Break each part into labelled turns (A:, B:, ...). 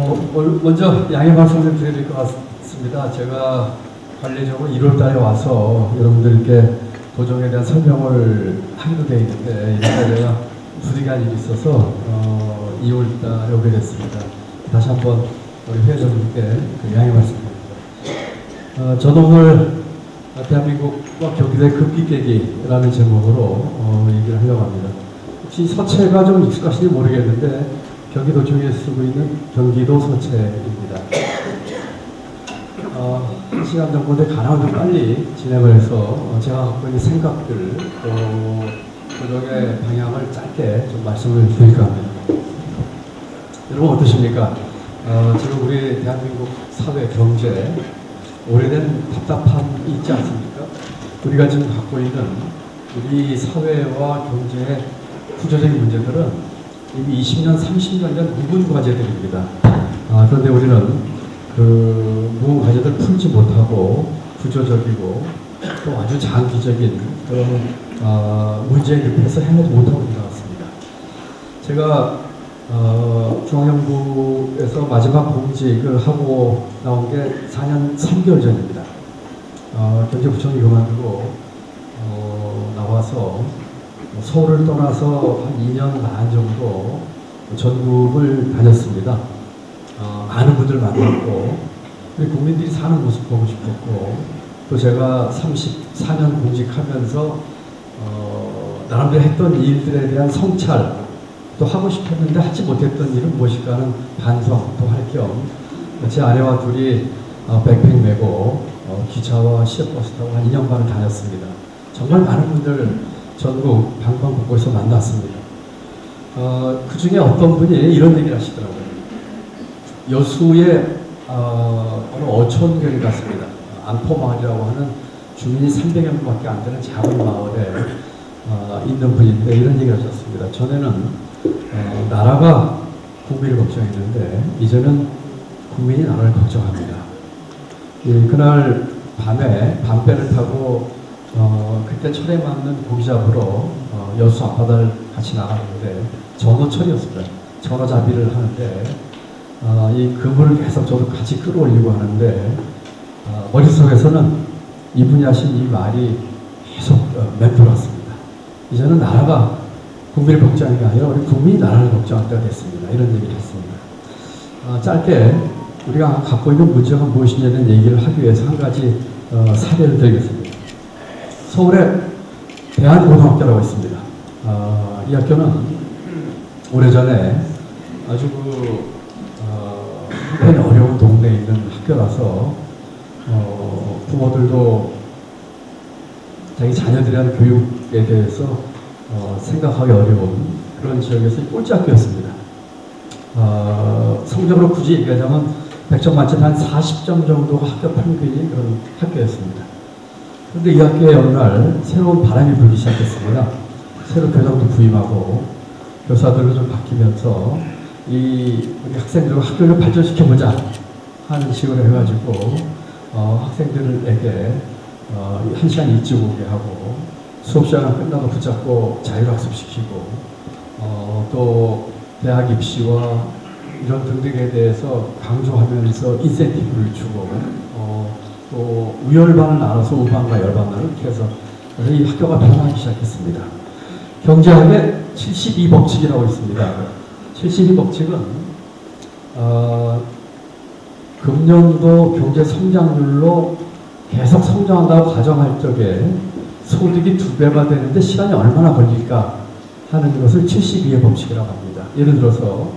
A: 먼저 양해 말씀을 드려야 될 것 같습니다. 제가 관례적으로 1월 달에 와서 여러분들께 도정에 대한 설명을 하기로 되어 있는데, 1월 달에 제가 부득이한 일이 있어서 2월 달에 오게 됐습니다. 다시 한번 우리 회원님께 양해 말씀드립니다. 저도 오늘 대한민국과 경기도의 급기 깨기라는 제목으로 얘기를 하려고 합니다. 혹시 서체가 좀 익숙하신지 모르겠는데, 경기도 중에 쓰고 있는 경기도 서체입니다. 시간 정도인데 가능한 좀 빨리 진행을 해서 제가 갖고 있는 생각들, 도정의 방향을 짧게 좀 말씀을 드릴까 합니다. 여러분 어떠십니까? 지금 우리 대한민국 사회, 경제, 오래된 답답함이 있지 않습니까? 우리가 지금 갖고 있는 우리 사회와 경제의 구조적인 문제들은 이미 20년, 30년 전 묵은 과제들입니다. 그런데 우리는 그 묵은 과제들을 풀지 못하고 구조적이고 또 아주 장기적인 그런 문제에 늪에서 해내지 못하고 일어났습니다. 제가 중앙정부에서 마지막 공직을 하고 나온 게 4년 3개월 전입니다. 경제부총리 그만두고 나와서 서울을 떠나서 한 2년 반 정도 전국을 다녔습니다. 많은 분들 만났고, 우리 국민들이 사는 모습 보고 싶었고, 또 제가 34년 공직하면서 나름대로 했던 일들에 대한 성찰, 또 하고 싶었는데 하지 못했던 일은 무엇일까 하는 반성도 할 겸 제 아내와 둘이 백팩 메고 기차와 시외버스 타고 한 2년 반을 다녔습니다. 정말 많은 분들 전국 방방곡곡에서 만났습니다. 그 중에 어떤 분이 이런 얘기를 하시더라고요. 여수의 어느 어촌교에 갔습니다. 안포마을이라고 하는 주민이 300여 명밖에 안 되는 작은 마을에 있는 분인데 이런 얘기를 하셨습니다. 전에는 나라가 국민을 걱정했는데 이제는 국민이 나라를 걱정합니다. 그날 밤에 밤배를 타고 그때 철에 맞는 고기 잡으러 여수 앞바다를 같이 나가는데 전어철이었습니다. 전어잡이를 하는데 이 그물을 계속 저도 같이 끌어올리고 하는데 머릿속에서는 이분이 하신 이 말이 계속 맴돌았습니다. 이제는 나라가 국민을 걱정하는 게 아니라 우리 국민이 나라를 걱정할 때가 됐습니다. 이런 얘기를 했습니다. 짧게 우리가 갖고 있는 문제가 무엇이냐는 얘기를 하기 위해서 한 가지 사례를 들겠습니다. 서울에 대한고등학교라고 있습니다. 이 학교는 오래전에 아주 형편이 어려운 동네에 있는 학교라서 부모들도 자기 자녀들에 대한 교육에 대해서 생각하기 어려운 그런 지역에서 꼴찌학교였습니다. 성적으로 굳이 얘기하자면 100점 만점에 한 40점 정도가 학교 평균인 그런 학교였습니다. 그런데 이 학교에 어느 날 새로운 바람이 불기 시작했습니다. 새로 교장도 부임하고 교사들도 좀 바뀌면서 우리 학생들과 학교를 발전시켜보자 하는 식으로 해가지고 학생들에게 1시간 일찍 오게 하고 수업 시간 끝나고 붙잡고 자율학습시키고 또 대학 입시와 이런 등등에 대해서 강조하면서 인센티브를 주고 또 우열반을 나눠서 우반과 열반을 이렇게 해서 이 학교가 변하기 시작했습니다. 경제학에 72법칙이라고 있습니다. 72법칙은 금년도 경제 성장률로 계속 성장한다고 가정할 적에 소득이 2배가 되는데 시간이 얼마나 걸릴까 하는 것을 72의 법칙이라고 합니다. 예를 들어서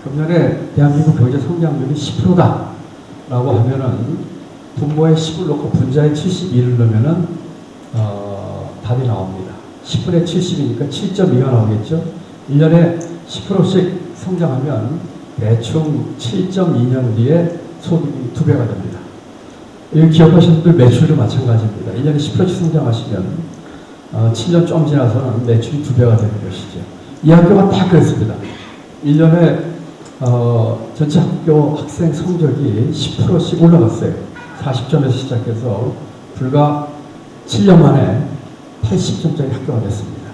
A: 금년에 대한민국 경제 성장률이 10%다 라고 하면은 분모에 10을 넣고 분자에 72를 넣으면은 답이 나옵니다. 10분의 70이니까 7.2가 나오겠죠. 1년에 10%씩 성장하면 대충 7.2년 뒤에 소득이 2배가 됩니다. 이 기업하시는 분들 매출도 마찬가지입니다. 1년에 10%씩 성장하시면 7년 좀 지나서는 매출이 2배가 되는 것이죠. 이 학교가 다 그랬습니다. 1년에 전체 학교 학생 성적이 10%씩 올라갔어요. 40점에서 시작해서 불과 7년 만에 80점짜리 학교가 됐습니다.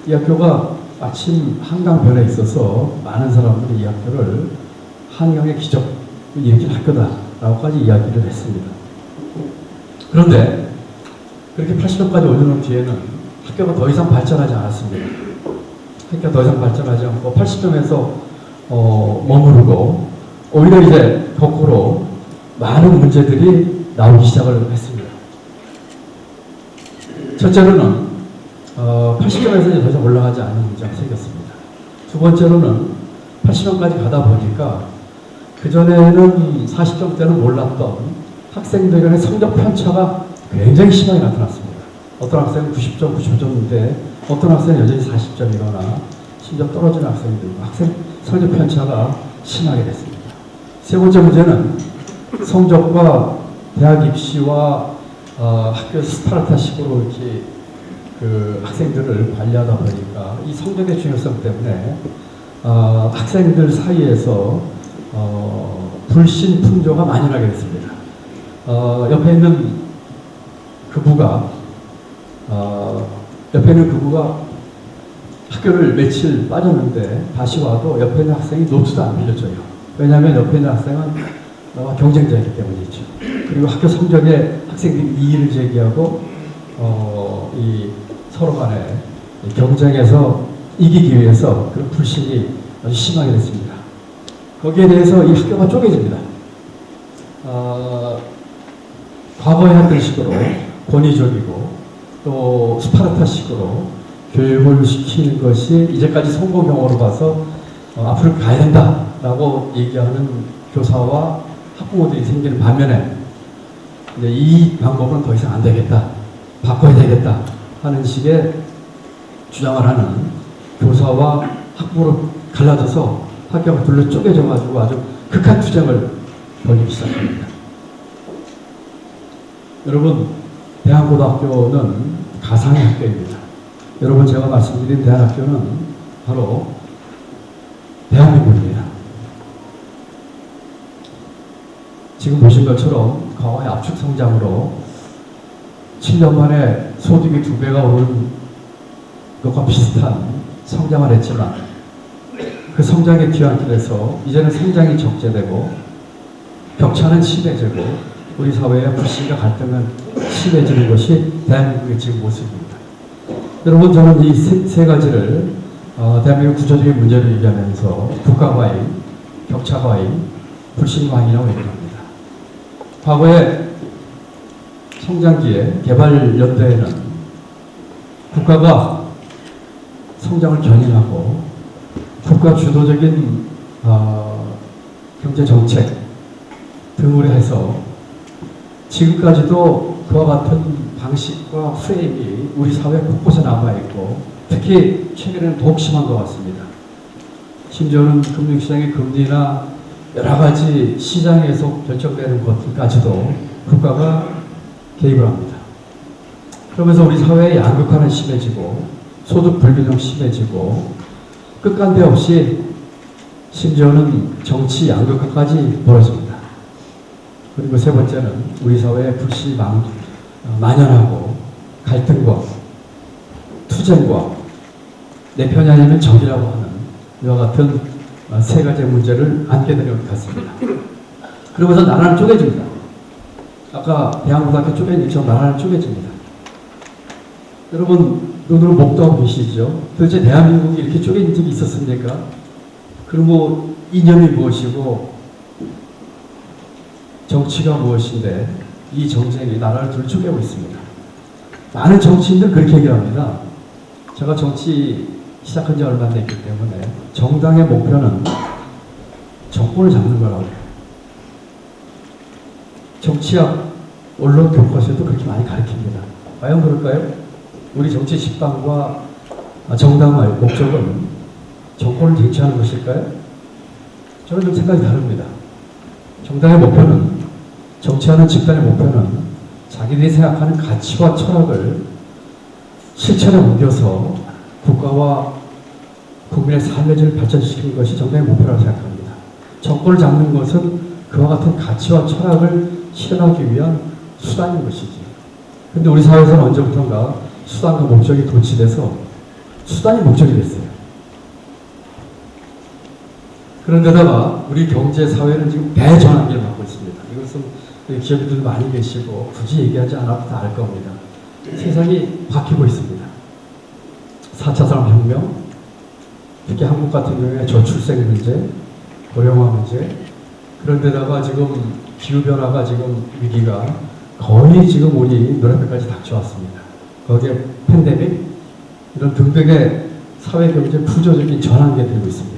A: 이 학교가 마침 한강변에 있어서 많은 사람들이 이 학교를 한강의 기적을 일으킨 학교다라고까지 이야기를 했습니다. 그런데 그렇게 80년까지 올려놓은 뒤에는 학교가 더 이상 발전하지 않았습니다. 학교가 더 이상 발전하지 않고 80점에서 머무르고 오히려 이제 거꾸로 많은 문제들이 나오기 시작을 했습니다. 첫째로는 80점에서 이제 더 이상 올라가지 않는 문제가 생겼습니다. 두 번째로는 80점까지 가다 보니까 그전에는 40점 때는 몰랐던 학생들 간의 성적 편차가 굉장히 심하게 나타났습니다. 어떤 학생은 90점, 95점인데 어떤 학생은 여전히 40점이거나 심지어 떨어지는 학생들, 학생 성적 편차가 심하게 됐습니다. 세 번째 문제는 성적과 대학 입시와 학교 스파르타식으로 이렇게 그 학생들을 관리하다 보니까 이 성적의 중요성 때문에 학생들 사이에서 불신 풍조가 만연하게 됐습니다. 옆에 있는 그부가 학교를 며칠 빠졌는데 다시 와도 옆에 있는 학생이 노트도 안 빌려줘요. 왜냐하면 옆에 있는 학생은 경쟁자이기 때문이죠. 그리고 학교 성적에 학생들이 이의를 제기하고 이 서로 간에 경쟁에서 이기기 위해서 그런 불신이 아주 심하게 됐습니다. 거기에 대해서 이 학교가 쪼개집니다. 과거에 했던 식으로 권위적이고 또 스파르타식으로 교육을 시키는 것이 이제까지 성공 경험으로 봐서 앞으로 가야 된다라고 얘기하는 교사와 학부모들이 생기는 반면에 이제 이 방법은 더 이상 안 되겠다, 바꿔야 되겠다 하는 식의 주장을 하는 교사와 학부모로 갈라져서 학교가 둘로 쪼개져 가지고 아주 극한 투쟁을 벌이기 시작합니다. 여러분, 대한고등학교는 가상의 학교입니다. 여러분, 제가 말씀드린 대한학교는 바로 대한민국입니다. 지금 보신 것처럼 과거의 압축 성장으로 7년 만에 소득이 2배가 오른 것과 비슷한 성장을 했지만 그 성장의 뒤안길에서 이제는 성장이 적재되고 격차는 심해지고 우리 사회의 불신과 갈등은 심해지는 것이 대한민국의 지금 모습입니다. 여러분, 저는 이 세 가지를 대한민국 구조적인 문제를 얘기하면서 국가과잉, 격차과잉, 불신과잉이라고 얘기합니다. 과거의 성장기에 개발연대에는 국가가 성장을 견인하고 국가 주도적인 경제정책 등으로 해서 지금까지도 그와 같은 방식과 프레임이 우리 사회 곳곳에 남아있고 특히 최근에는 더욱 심한 것 같습니다. 심지어는 금융시장의 금리나 여러 가지 시장에서 결정되는 것들까지도 국가가 개입을 합니다. 그러면서 우리 사회의 양극화는 심해지고 소득 불균형 심해지고 끝간데 없이 심지어는 정치 양극화까지 벌어집니다. 그리고 세 번째는 우리 사회의 불신이 만연하고 갈등과 투쟁과 내 편이 아니면 적이라고 하는 이와 같은 세 가지의 문제를 안게 되는 것 같습니다. 그러면서 나라는 쪼개집니다. 아까 대한고등학교 쪼개진 것처럼 나라는 쪼개집니다. 여러분, 눈으로 목도 하고 계시죠? 도대체 대한민국이 이렇게 쪼개진 적이 있었습니까? 그리고 이념이 무엇이고 정치가 무엇인데 이 정쟁이 나라를 둘 쪼개고 있습니다. 많은 정치인들 그렇게 얘기합니다. 제가 정치 시작한 지 얼마 안 됐기 때문에 정당의 목표는 정권을 잡는 거라고 해요. 정치학, 언론 교과서에도 그렇게 많이 가르칩니다. 과연 그럴까요? 우리 정치 집단과 정당의 목적은 정권을 쟁취하는 것일까요? 저는 좀 생각이 다릅니다. 정당의 목표는, 정치하는 집단의 목표는 자기들이 생각하는 가치와 철학을 실천에 옮겨서 국가와 국민의 삶의 질을 발전시키는 것이 정당의 목표라고 생각합니다. 정권을 잡는 것은 그와 같은 가치와 철학을 실현하기 위한 수단인 것이지. 그런데 우리 사회에서는 언제부턴가 수단과 목적이 도치돼서 수단이 목적이 됐어요. 그런데다가 우리 경제 사회는 지금 대전환기를 맞고 있습니다. 이것은 기업인들도 많이 계시고 굳이 얘기하지 않아도 다 알 겁니다. 세상이 바뀌고 있습니다. 4차 산업혁명, 특히 한국 같은 경우에 저출생 문제, 고령화 문제, 그런데다가 지금 기후변화가 지금 위기가 거의 지금 우리 눈앞에까지 닥쳐왔습니다. 거기에 팬데믹, 이런 등등의 사회경제 구조적인 전환기가 되고 있습니다.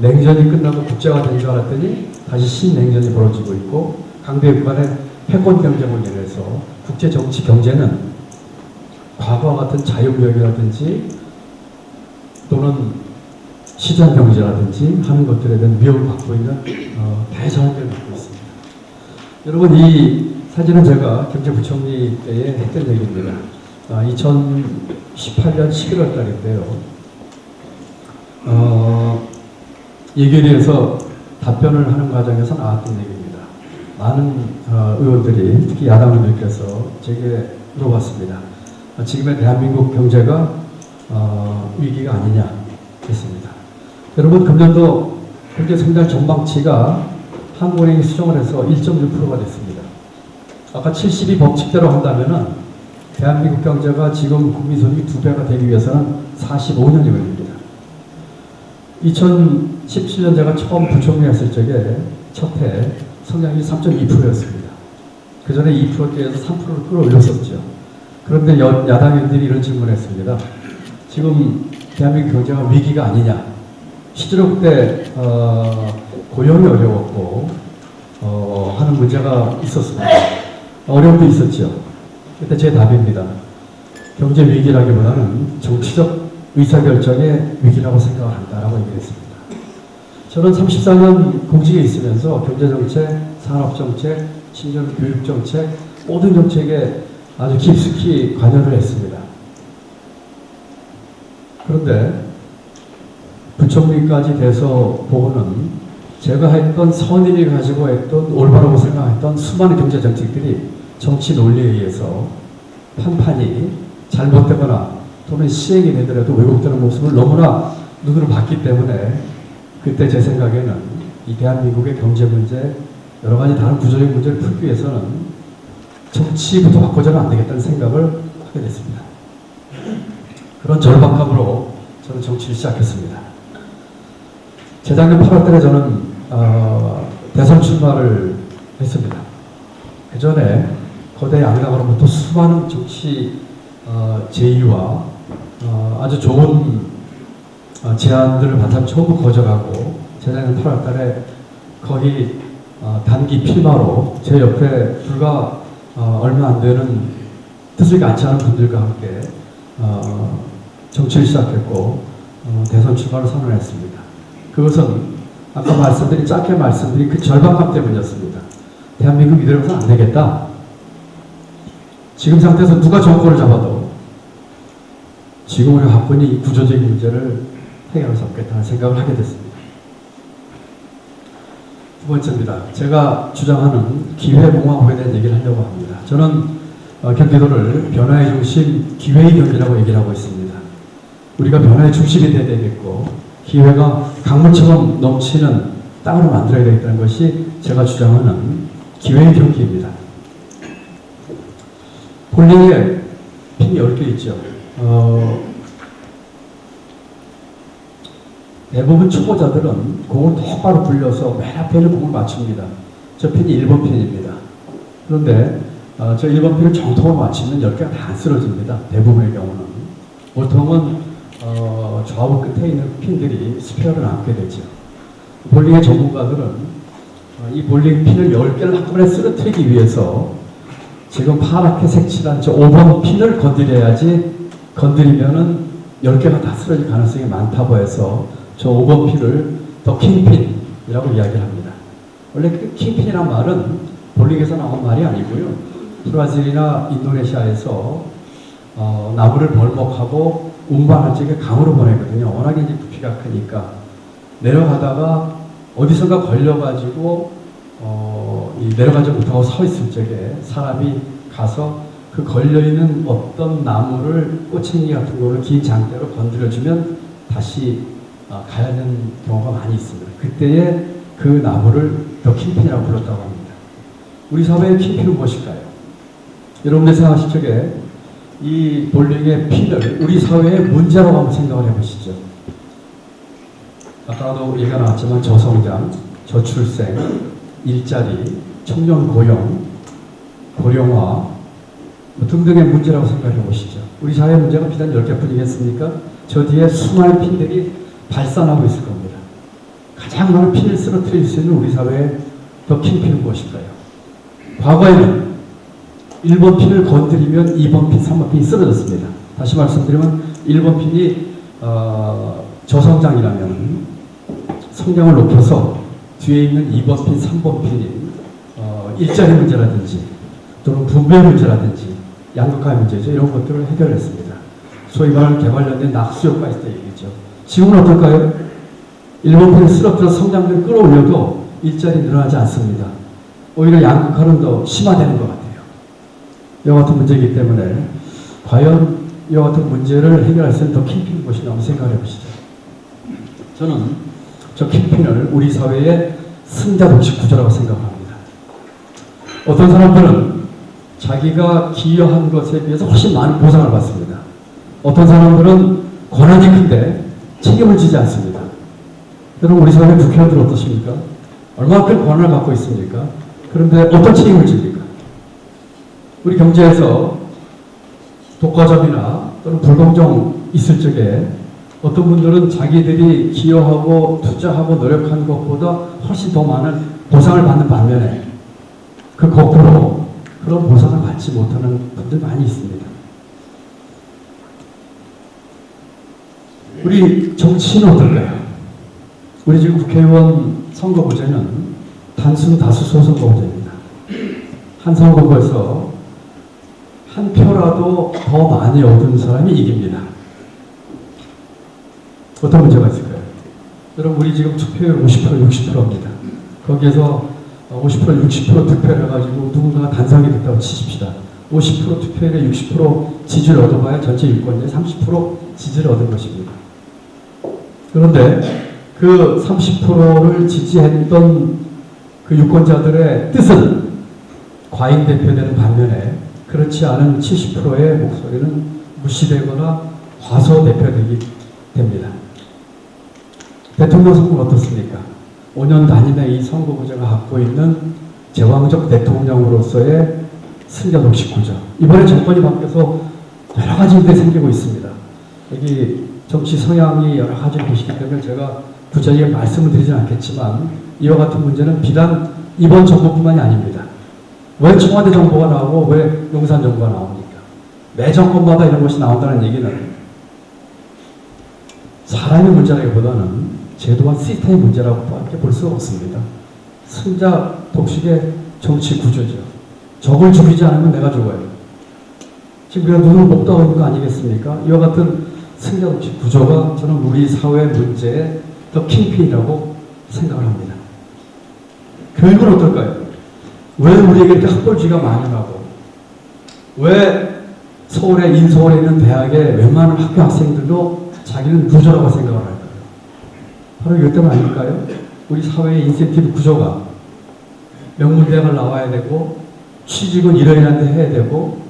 A: 냉전이 끝나고 국제화 된 줄 알았더니 다시 신냉전이 벌어지고 있고 강대국 간의 패권 경쟁을 인해서 국제 정치 경제는 과거와 같은 자유무역이라든지 또는 시장 경제라든지 하는 것들에 대한 위협을 받고 있는 대전환기를 받고 있습니다. 여러분, 이 사진은 제가 경제부총리 때에 했던 얘기입니다. 2018년 11월 달인데요. 예결위에서 답변을 하는 과정에서 나왔던 얘기입니다. 많은 의원들이, 특히 야당 의원들께서 제게 물어봤습니다. 지금의 대한민국 경제가 위기가 아니냐 했습니다. 여러분, 금년도 경제성장 전망치가 한국은행이 수정을 해서 1.6%가 됐습니다. 아까 72 법칙대로 한다면은 대한민국 경제가 지금 국민소득이 2배가 되기 위해서는 45년이 걸립니다. 2017년 제가 처음 부총리 했을 적에 첫 해 성장률이 3.2%였습니다. 그 전에 2%대에서 3%를 끌어올렸었죠. 그런데 야당 의원들이 이런 질문을 했습니다. 지금 대한민국 경제가 위기가 아니냐. 실제로 그때 고용이 어려웠고 하는 문제가 있었습니다. 어려움도 있었죠. 그때 제 답입니다. 경제 위기라기보다는 정치적 의사결정의 위기라고 생각을 한다라고 얘기했습니다. 저는 34년 공직에 있으면서 경제정책, 산업정책, 심지어 교육정책, 모든 정책에 아주 깊숙이 관여를 했습니다. 그런데 부총리까지 돼서 보고는 제가 했던 선의를 가지고 했던 올바라고 생각했던 수많은 경제정책들이 정치 논리에 의해서 판판이 잘못되거나 또는 시행이 되더라도 왜곡되는 모습을 너무나 눈으로 봤기 때문에 그때 제 생각에는 이 대한민국의 경제 문제, 여러 가지 다른 구조적 문제를 풀기 위해서는 정치부터 바꿔서는 안 되겠다는 생각을 하게 됐습니다. 그런 절박함으로 저는 정치를 시작했습니다. 재작년 8월 달에 저는 대선 출마를 했습니다. 그 전에 거대 양당으로부터 수많은 정치 제의와 아주 좋은 제안들을 바탕 전부 거절하고 재작년 8월 달에 거의 단기 필마로 제 옆에 불과 얼마 안 되는 뜻을 갖지 않은 분들과 함께 정치를 시작했고 대선 출마를 선언했습니다. 그것은 아까 짧게 말씀드린 그 절박감 때문이었습니다. 대한민국 이대로 해서는 안 되겠다. 지금 상태에서 누가 정권을 잡아도 지금 우리가 갖고 있는 이 구조적인 문제를 해결할 수 없겠다는 생각을 하게 됐습니다. 두 번째입니다. 제가 주장하는 기회공화국에 대한 얘기를 하려고 합니다. 저는 경기도를 변화의 중심, 기회의 경기라고 얘기를 하고 있습니다. 우리가 변화의 중심이 돼야 되겠고 기회가 강물처럼 넘치는 땅으로 만들어야 되겠다는 것이 제가 주장하는 기회의 경기입니다. 볼링에 핀이 10개 있죠. 대부분 초보자들은 공을 똑바로 굴려서 맨 앞에 있는 공을 맞춥니다. 저 핀이 1번 핀입니다. 그런데 저 1번 핀을 정통으로 맞추면 10개가 다 안 쓰러집니다. 대부분의 경우는. 보통은 좌우 끝에 있는 핀들이 스페어를 남게 되죠. 볼링의 전문가들은 이 볼링 핀을 10개를 한꺼번에 쓰러뜨리기 위해서 지금 파랗게 색칠한 저 5번 핀을 건드리면은 10개가 다 쓰러질 가능성이 많다고 해서 저 5번 핀을 더 킹핀이라고 이야기를 합니다. 원래 그 킹핀이란 말은 볼링에서 나온 말이 아니고요. 브라질이나 인도네시아에서 나무를 벌목하고 운반할 적에 강으로 보내거든요. 워낙에 이제 부피가 크니까 내려가다가 어디선가 걸려가지고 내려가지 못하고 서 있을 적에 사람이 가서 그 걸려있는 어떤 나무를 꼬챙이 같은 거를 긴 장대로 건드려주면 다시 가야 하는 경우가 많이 있습니다. 그때에 그 나무를 더 킹핀이라고 불렀다고 합니다. 우리 사회의 킹핀은 무엇일까요? 여러분들 생각하실 적에 이 볼링의 핀을 우리 사회의 문제라고 한번 생각을 해보시죠. 아까도 얘기가 나왔지만 저성장, 저출생, 일자리, 청년 고용, 고령화 등등의 문제라고 생각해 보시죠. 우리 사회 문제가 비단 10개뿐이겠습니까? 저 뒤에 수많은 핀들이 발산하고 있을 겁니다. 가장 많은 핀을 쓰러뜨릴 수 있는 우리 사회의 더 킹핀은 무엇일까요? 과거에는 1번 핀을 건드리면 2번 핀, 3번 핀이 쓰러졌습니다. 다시 말씀드리면 1번 핀이 저성장이라면 성장을 높여서 뒤에 있는 2번 핀, 3번 핀이 일자리 문제라든지 또는 분배 문제라든지 양극화 문제죠. 이런 것들을 해결했습니다. 소위 말하는 개발연대 낙수효과 있을 때 얘기죠. 지금은 어떨까요? 1번 핀을 쓰러뜨려 성장률을 끌어올려도 일자리 늘어나지 않습니다. 오히려 양극화는 더 심화되는 것 같아요. 이와 같은 문제이기 때문에 과연 이와 같은 문제를 해결할 수 있는 더 킹핀이 무엇이냐 한번 생각해 보시죠. 저는 저 킹핀을 우리 사회의 승자 독식 구조라고 생각합니다. 어떤 사람들은 자기가 기여한 것에 비해서 훨씬 많은 보상을 받습니다. 어떤 사람들은 권한이 큰데 책임을 지지 않습니다. 여러분 우리 사회 국회의원들 어떠십니까? 얼마나 큰 권한을 갖고 있습니까? 그런데 어떤 책임을 집니까? 우리 경제에서 독과점이나 또는 불공정 있을 적에 어떤 분들은 자기들이 기여하고 투자하고 노력한 것보다 훨씬 더 많은 보상을 받는 반면에 그 거꾸로 그런 보상을 받지 못하는 분들 많이 있습니다. 우리 정치인은 어떨까요? 우리 지금 국회의원 선거구제는 단순 다수 소선거구제입니다. 한 선거구에서 한 표라도 더 많이 얻은 사람이 이깁니다. 어떤 문제가 있을까요? 여러분 우리 지금 투표율 50% 60%입니다. 거기에서 50% 60% 투표를 해가지고 누군가가 단상이 됐다고 치십시다. 50% 투표율에 60% 지지를 얻어봐야 전체 유권자의 30% 지지를 얻은 것입니다. 그런데 그 30%를 지지했던 그 유권자들의 뜻은 과잉대표되는 반면에 그렇지 않은 70%의 목소리는 무시되거나 과소대표되게 됩니다. 대통령 선거는 어떻습니까? 5년 단임의 이 선거구제가 갖고 있는 제왕적 대통령으로서의 승자 독식 구조. 이번에 정권이 바뀌어서 여러 가지 일들이 생기고 있습니다. 여기 정치 성향이 여러 가지를 보시기 때문에 제가 구체적인 말씀을 드리진 않겠지만 이와 같은 문제는 비단 이번 정부뿐만이 아닙니다. 왜 청와대 정부가 나오고 왜 용산 정부가 나옵니까? 매 정권마다 이런 것이 나온다는 얘기는 사람의 문제라기보다는 제도와 시스템의 문제라고밖에 볼 수가 없습니다. 승자 독식의 정치 구조죠. 적을 죽이지 않으면 내가 죽어요. 지금 우리가 눈을 못 떠오는 거 아니겠습니까? 이와 같은 승자 독식 구조가 저는 우리 사회 문제의 더 킹핀이라고 생각을 합니다. 교육은 어떨까요? 왜 우리에게 이렇게 학벌주의가 많이 나고 왜 서울에 인서울에 있는 대학의 웬만한 학교 학생들도 자기는 부조라고 생각을 할까요? 바로 이것 때문 아닐까요? 우리 사회의 인센티브 구조가 명문대학을 나와야 되고 취직은 이러이러한데 해야 되고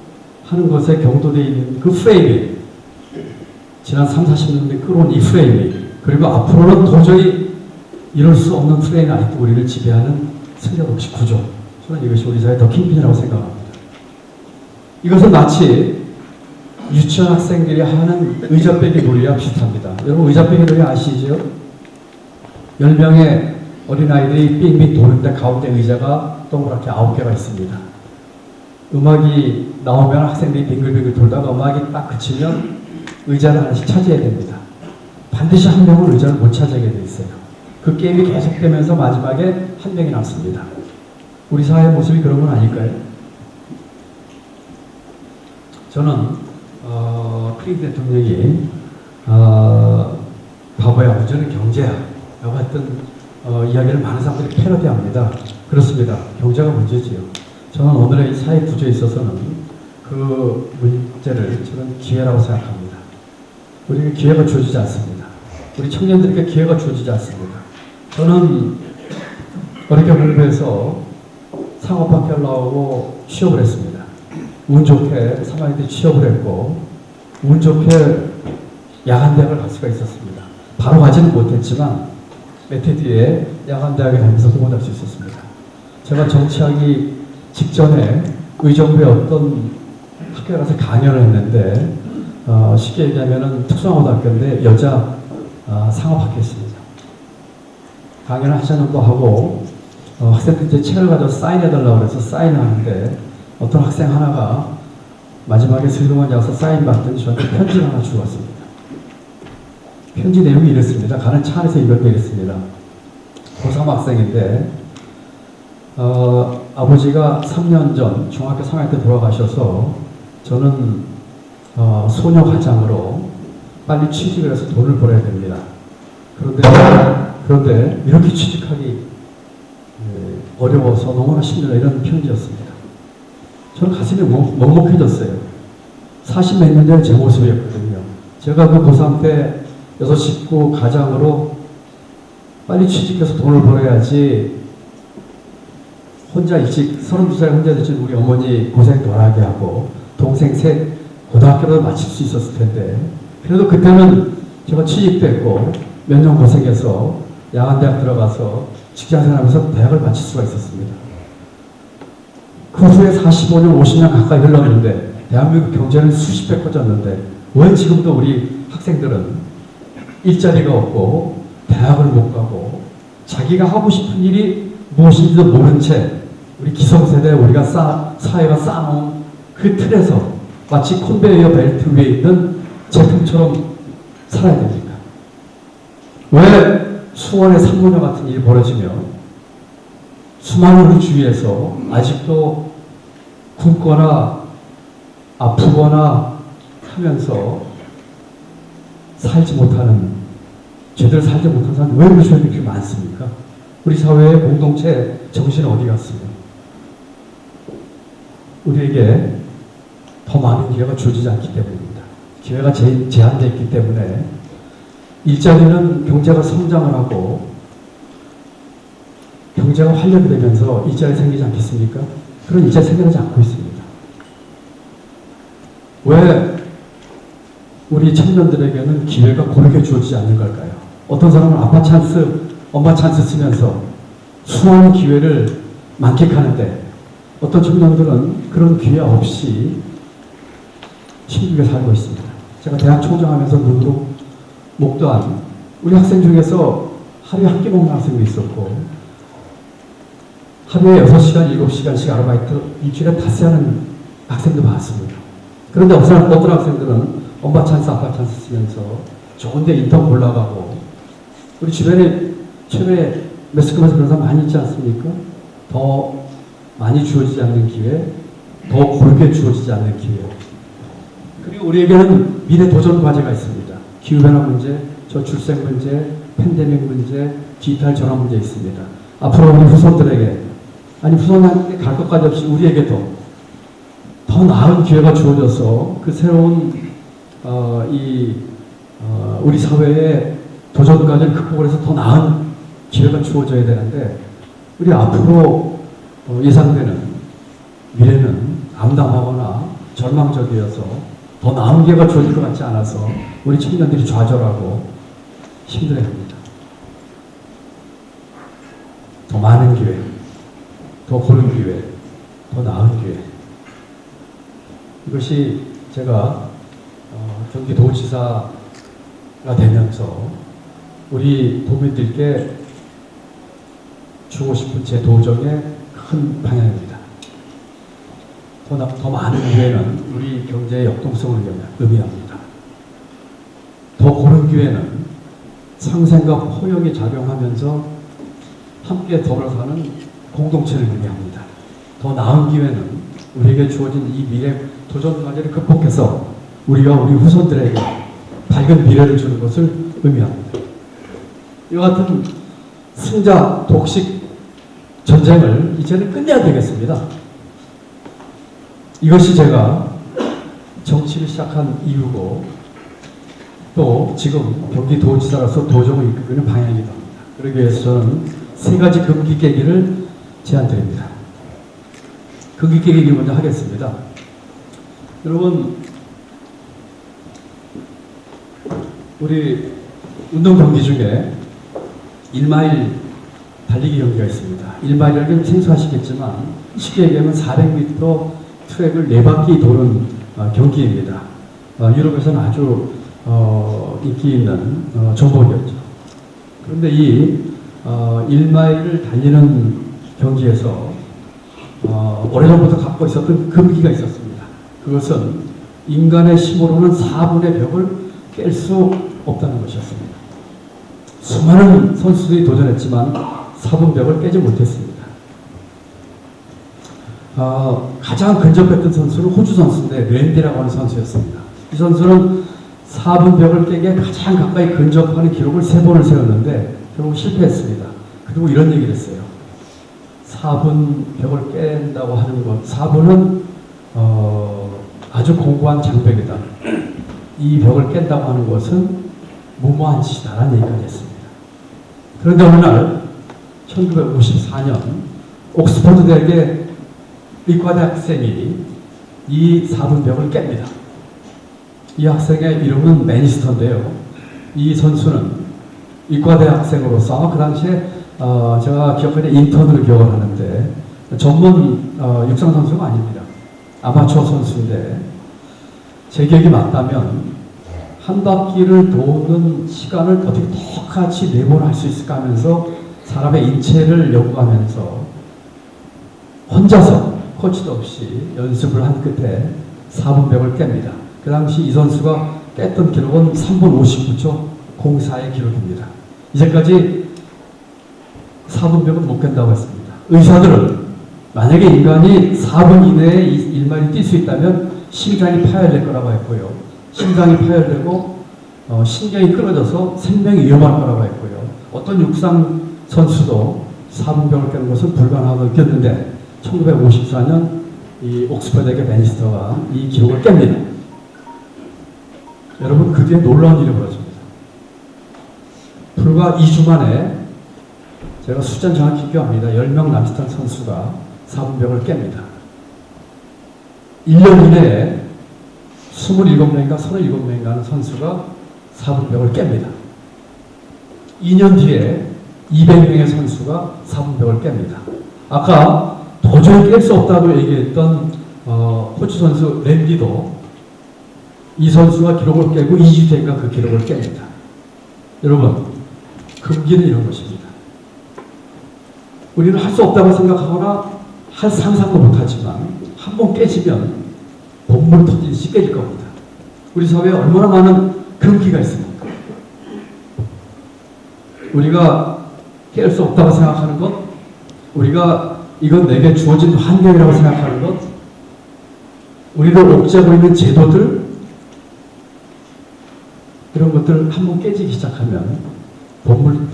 A: 하는 것에 경도되어 있는 그 프레임이 지난 3, 40년대 끌어온 이 프레임이 그리고 앞으로는 도저히 이룰 수 없는 프레임이 아직도 우리를 지배하는 승자 독식 구조. 저는 이것이 우리 사회의 더 킹핀이라고 생각합니다. 이것은 마치 유치원 학생들이 하는 의자빼기 놀이와 비슷합니다. 여러분 의자빼기 놀이 아시죠? 10명의 어린아이들이 빙빙 도는데 가운데 의자가 동그랗게 9개가 있습니다. 음악이 나오면 학생들이 빙글빙글 돌다가 음악이 딱 그치면 의자를 하나씩 차지해야 됩니다. 반드시 한 명은 의자를 못 차지하게 돼 있어요. 그 게임이 계속되면서 마지막에 한 명이 남습니다. 우리 사회의 모습이 그런 건 아닐까요? 저는 크리스 대통령이 바보야 문제는 경제야 라고 했던 이야기를 많은 사람들이 패러디합니다. 그렇습니다. 경제가 문제지요. 저는 오늘의 이 사회 구조에 있어서는 그 문제를 저는 기회라고 생각합니다. 우리에게 기회가 주어지지 않습니다. 우리 청년들에게 기회가 주어지지 않습니다. 저는 어렵게 공부해서 상업학교를 나오고 취업을 했습니다. 운 좋게 3학년 때 취업을 했고 운 좋게 야간대학을 갈 수가 있었습니다. 바로 가지는 못했지만 몇 해 뒤에 야간대학에 가면서 공부할 수 있었습니다. 제가 정치하기 직전에 의정부의 어떤 학교에 가서 강연을 했는데 쉽게 얘기하면 특성화고등학교인데 여자 상업학교였습니다. 강연을 하자는도 하고 학생들이 이제 책을 가져서 사인해달라고 해서 사인하는데 어떤 학생 하나가 마지막에 슬그머니 와서 사인 받더니 저한테 편지를 하나 주고 왔습니다. 편지 내용이 이랬습니다. 가는 차 안에서 읽은 게 이랬습니다. 고3 학생인데 아버지가 3년 전 중학교 3학년 때 돌아가셔서 저는 소녀 가장으로 빨리 취직을 해서 돈을 벌어야 됩니다. 그런데 이렇게 취직하기 어려워서 너무나 힘들다 이런 편지였습니다. 저는 가슴이 먹먹해졌어요. 40몇 년 전에 제 모습이었거든요. 제가 그 고3 때 6 식구 가장으로 빨리 취직해서 돈을 벌어야지 혼자 일찍 32살 혼자 되신 우리 어머니 고생 덜하게 하고 동생 셋 고등학교를 마칠 수 있었을 텐데 그래도 그때는 제가 취직도 했고 몇 년 고생해서 야간대학 들어가서 직장생활하면서 대학을 마칠 수가 있었습니다. 그 후에 45년, 50년 가까이 흘렀는데 대한민국 경제는 수십 배 커졌는데 왜 지금도 우리 학생들은 일자리가 없고 대학을 못 가고 자기가 하고 싶은 일이 무엇인지도 모른 채 우리 기성세대 우리가 사회가 쌓아놓은 그 틀에서 마치 컨베이어 벨트 위에 있는 제품처럼 살아야 됩니까? 왜 수원의 상무녀 같은 일이 벌어지면 수많은 우리 주위에서 아직도 굶거나 아프거나 하면서 살지 못하는 제대로 살지 못하는 사람이 왜 우리 주위에 그렇게 많습니까? 우리 사회의 공동체 정신은 어디 갔습니까? 우리에게 더 많은 기회가 주어지지 않기 때문입니다. 기회가 제한되어 있기 때문에 일자리는 경제가 성장을 하고 경제가 활력이 되면서 일자리 생기지 않겠습니까? 그런 일자리 생겨나지 않고 있습니다. 왜 우리 청년들에게는 기회가 고르게 주어지지 않는 걸까요? 어떤 사람은 아빠 찬스, 엄마 찬스 쓰면서 수많은 기회를 만끽하는데 어떤 청년들은 그런 기회 없이 힘들게 살고 있습니다. 제가 대학 총장하면서 눈으로 목도한 우리 학생 중에서 하루에 한 끼 먹는 학생도 있었고 하루에 6시간, 7시간씩 아르바이트 일주일에 닷새 하는 학생도 많습니다. 그런데 어떤 학생들은 엄마 찬스, 아빠 찬스 쓰면서 좋은데 인턴 올라가고 우리 주변에 최근에 매스컴에서 그런 사람 많이 있지 않습니까? 더 많이 주어지지 않는 기회, 더 고르게 주어지지 않는 기회. 그리고 우리에게는 미래 도전 과제가 있습니다. 기후변화 문제, 저출생 문제, 팬데믹 문제, 디지털 전환 문제 있습니다. 앞으로 우리 후손들에게, 아니 후손한테 갈 것까지 없이 우리에게도 더 나은 기회가 주어져서 그 새로운 우리 사회의 도전 과제를 극복을 해서 더 나은 기회가 주어져야 되는데 우리 앞으로 예상되는 미래는 암담하거나 절망적이어서 더 나은 기회가 주어질 것 같지 않아서 우리 청년들이 좌절하고 힘들어합니다. 더 많은 기회, 더 고른 기회, 더 나은 기회. 이것이 제가 경기도지사가 되면서 우리 도민들께 주고 싶은 제 도정의 큰 방향입니다. 더 많은 기회는 우리 경제의 역동성을 의미합니다. 더 고른 기회는 상생과 포용이 작용하면서 함께 더불어 사는 공동체를 의미합니다. 더 나은 기회는 우리에게 주어진 이 미래 도전 과제를 극복해서 우리가 우리 후손들에게 밝은 미래를 주는 것을 의미합니다. 이와 같은 승자 독식 전쟁을 이제는 끝내야 되겠습니다. 이것이 제가 정치를 시작한 이유고 또 지금 경기도지사로서 도정을 이끌고 있는 방향이기도 합니다. 그러기 위해서 저는 세 가지 금기 깨기를 제안드립니다. 금기 깨기 먼저 하겠습니다. 여러분, 우리 운동 경기 중에 1마일 달리기 경기가 있습니다. 1마일이라는 생소하시겠지만 쉽게 얘기하면 400m 트랙을 4바퀴 도는 경기입니다. 유럽에서는 아주 인기 있는 종목이었죠. 그런데 이 1마일을 달리는 경기에서 오래전부터 갖고 있었던 금기가 있었습니다. 그것은 인간의 힘으로는 4분의 벽을 깰 수 없다는 것이었습니다. 수많은 선수들이 도전했지만 4분 벽을 깨지 못했습니다. 가장 근접했던 선수는 호주 선수인데 랜디라고 하는 선수였습니다. 이 선수는 4분 벽을 깨게 가장 가까이 근접하는 기록을 3번을 세웠는데 결국 실패했습니다. 그리고 이런 얘기를 했어요. 4분 벽을 깬다고 하는 것, 4분은 아주 공고한 장벽이다. 이 벽을 깬다고 하는 것은 무모한 짓이다라는 얘기까지 했습니다. 그런데 어느 날 1954년 옥스퍼드 대학의 의과대 학생이 이 4분 벽을 깹니다. 이 학생의 이름은 매니스터인데요. 이 선수는 의과대 학생으로서 그 당시에 제가 기억하는 인턴으로 기억을 하는데 전문 육상 선수가 아닙니다. 아마추어 선수인데 제 기억이 맞다면 한 바퀴를 도는 시간을 어떻게 똑같이 4번 할 수 있을까 하면서 사람의 인체를 연구하면서 혼자서 코치도 없이 연습을 한 끝에 4분 벽을 깹니다. 그 당시 이 선수가 깼던 기록은 3분 59초 04의 기록입니다. 이제까지 4분 벽은 못 깬다고 했습니다. 의사들은 만약에 인간이 4분 이내에 1마일을 뛸 수 있다면 심장이 파열될 거라고 했고요. 심장이 파열되고 신경이 끊어져서 생명이 위험할 거라고 했고요. 어떤 육상 선수도 4분 벽을 깨는 것은 불가능하다고 느꼈는데 1954년 이 옥스퍼드의 매니스터가 이 기록을 깹니다. 여러분, 그 뒤에 놀라운 일이 벌어집니다. 불과 2주 만에 제가 숫자는 정확히 기억합니다. 10명 남짓한 선수가 4분 벽을 깹니다. 1년 이내에 27명인가 37명인가 하는 선수가 4분 벽을 깹니다. 2년 뒤에 200명의 선수가 4분 벽을 깹니다. 아까 도저히 깰 수 없다고 얘기했던 호주 선수 랜디도 이 선수가 기록을 깨고 2주 뒤인가 그 기록을 깹니다. 여러분, 금기는 이런 것입니다. 우리는 할 수 없다고 생각하거나 할 상상도 못하지만 한 번 깨지면 본물 터지듯이 깨질 겁니다. 우리 사회에 얼마나 많은 금기가 있습니까? 우리가 깰 수 없다고 생각하는 것, 우리가 이건 내게 주어진 환경이라고 생각하는 것, 우리를 옥죄하고 있는 제도들, 이런 것들 한번 깨지기 시작하면 본물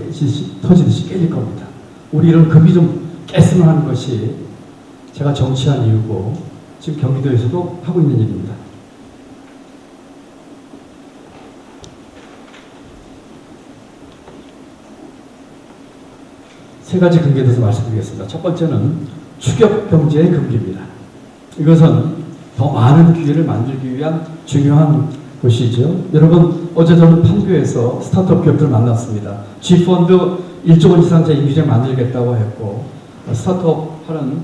A: 터지듯이 깨질 겁니다. 우리 이런 금기 좀 깼으면 하는 것이 제가 정치한 이유고 지금 경기도에서도 하고 있는 일입니다. 세 가지 금기에 대해서 말씀드리겠습니다. 첫 번째는 추격 경제의 금기입니다. 이것은 더 많은 기회를 만들기 위한 중요한 것이죠. 여러분, 어제 저는 판교에서 스타트업 기업들을 만났습니다. G펀드 1조 원 이상 인규제 만들겠다고 했고 스타트업 하는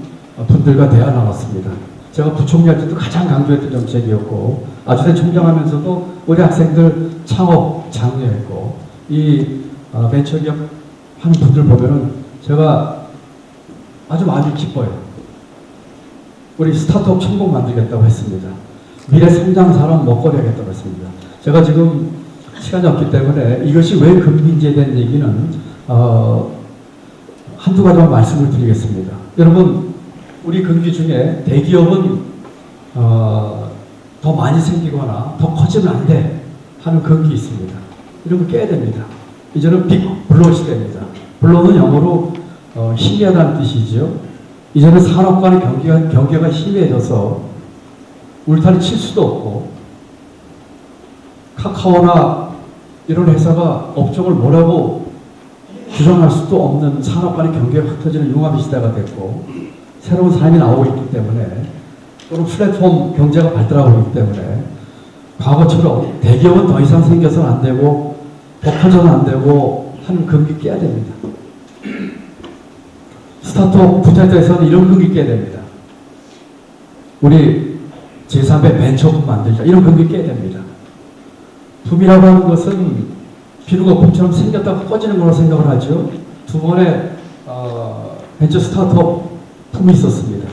A: 분들과 대화 나눴습니다. 제가 부총리 할 때도 가장 강조했던 정책이었고 아주대 총장하면서도 우리 학생들 창업 장려했고 이 벤처기업 하는 분들 보면은 제가 아주 많이 기뻐요. 우리 스타트업 천국 만들겠다고 했습니다. 미래 성장 산업 먹거리 하겠다고 했습니다. 제가 지금 시간이 없기 때문에 이것이 왜 금기인지에 대한 얘기는 한두 가지만 말씀을 드리겠습니다. 여러분, 우리 금기 중에 대기업은 더 많이 생기거나 더 커지면 안 돼 하는 금기 있습니다. 이런 거 깨야 됩니다. 이제는 빅 블로 시대입니다. 블로는 영어로 희미하다는 뜻이죠. 이제는 산업 간의 경계가 희미해져서 울타리 칠 수도 없고 카카오나 이런 회사가 업종을 뭐라고 규정할 수도 없는 산업 간의 경계가 확 터지는 융합의 시대가 됐고, 새로운 사람이 나오고 있기 때문에, 또는 플랫폼 경제가 발달하고 있기 때문에 과거처럼 대기업은 더 이상 생겨서는 안 되고 더 커져는 안 되고 하는 금기 깨야 됩니다. 스타트업 부태에서는 이런 금기 깨야 됩니다. 우리 제3의 벤처품 만들자, 이런 금기 깨야 됩니다. 붐이라고 하는 것은 비루거품처럼 생겼다가 꺼지는 거로 생각을 하죠. 두 번의 벤처 스타트업 붐이 있었습니다.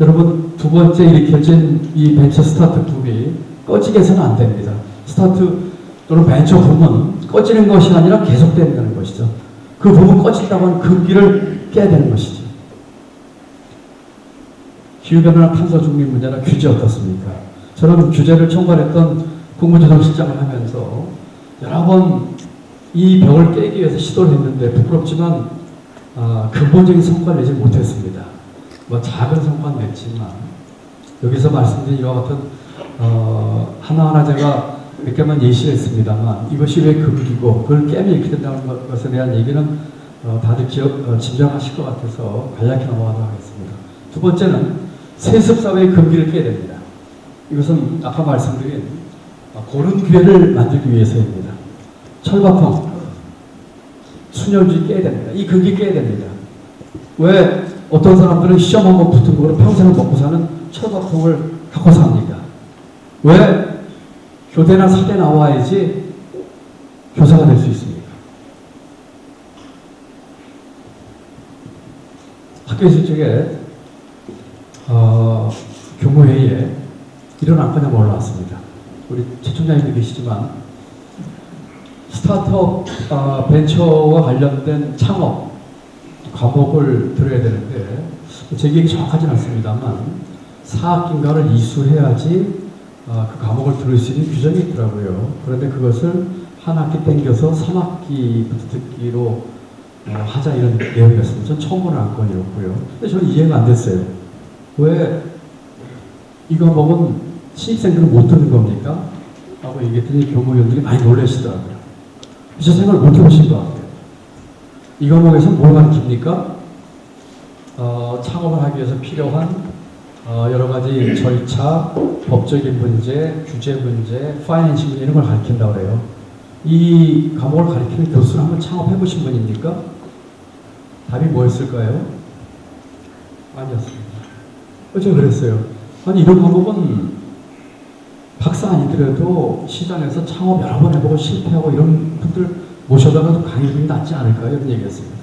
A: 여러분, 두 번째 일으켜진 이 벤처 스타트 붐이 꺼지게 해서는 안 됩니다. 스타트 또는 벤처 붐은 꺼지는 것이 아니라 계속된다는 것이죠. 그 붐은 꺼진다고 하는 금기를 깨야 되는 것이죠. 기후변화나 탄소 중립 문제나 규제 어떻습니까? 저는 규제를 총괄했던 국무조정실장을 하면서 여러 번 이 벽을 깨기 위해서 시도를 했는데 부끄럽지만 근본적인 성과를 내지 못했습니다. 뭐 작은 성과는 냈지만 여기서 말씀드린 이와 같은 하나하나 제가 몇 개만 예시를 했습니다만 이것이 왜 금기고 그걸 깨면 이렇게 된다는 것에 대한 얘기는 다들 짐작하실 것 같아서 간략히 넘어가도록 하겠습니다. 두 번째는 세습사회의 금기를 깨야 됩니다. 이것은 아까 말씀드린 고른 기회를 만들기 위해서입니다. 철밥통, 순혈주의 깨야 됩니다. 이 금기 깨야 됩니다. 왜 어떤 사람들은 시험 한번 붙은 거로 평생을 먹고 사는 철밥통을 갖고 삽니까? 왜 교대나 사대 나와야지 교사가 될 수 있습니까? 학교 있을 적에 교무회의에 이런 안건이 올라왔습니다. 우리 최 총장님도 계시지만 스타트업 벤처와 관련된 창업 과목을 들어야 되는데 제 기억이 정확하진 않습니다만 4학기인가를 이수해야지 그 과목을 들을 수 있는 규정이 있더라고요. 그런데 그것을 한 학기 땡겨서 3학기부터 듣기로 하자 이런 내용이었습니다. 전 처음 보는 안건이었고요. 근데 저는 이해가 안 됐어요. 왜 이 과목은 신입생들은 못 듣는 겁니까? 라고 얘기했더니 교무위원들이 많이 놀라시더라고요. 미처 생각을 못 해보신 것 같아요. 이 과목에서 뭘 가르칩니까? 창업을 하기 위해서 필요한 여러 가지 절차, 법적인 문제, 규제 문제, 파이낸싱 문제 이런 걸 가르친다고 그래요. 이 과목을 가르치는 교수는 한번 창업해보신 분입니까? 답이 뭐였을까요? 아니었습니다. 어제 그랬어요. 아니 이런 과목은 박사 아니더라도 시장에서 창업 여러 번 해보고 실패하고 이런 분들 모셔다가도 강의를 낫지 않을까요? 이런 얘기였습니다.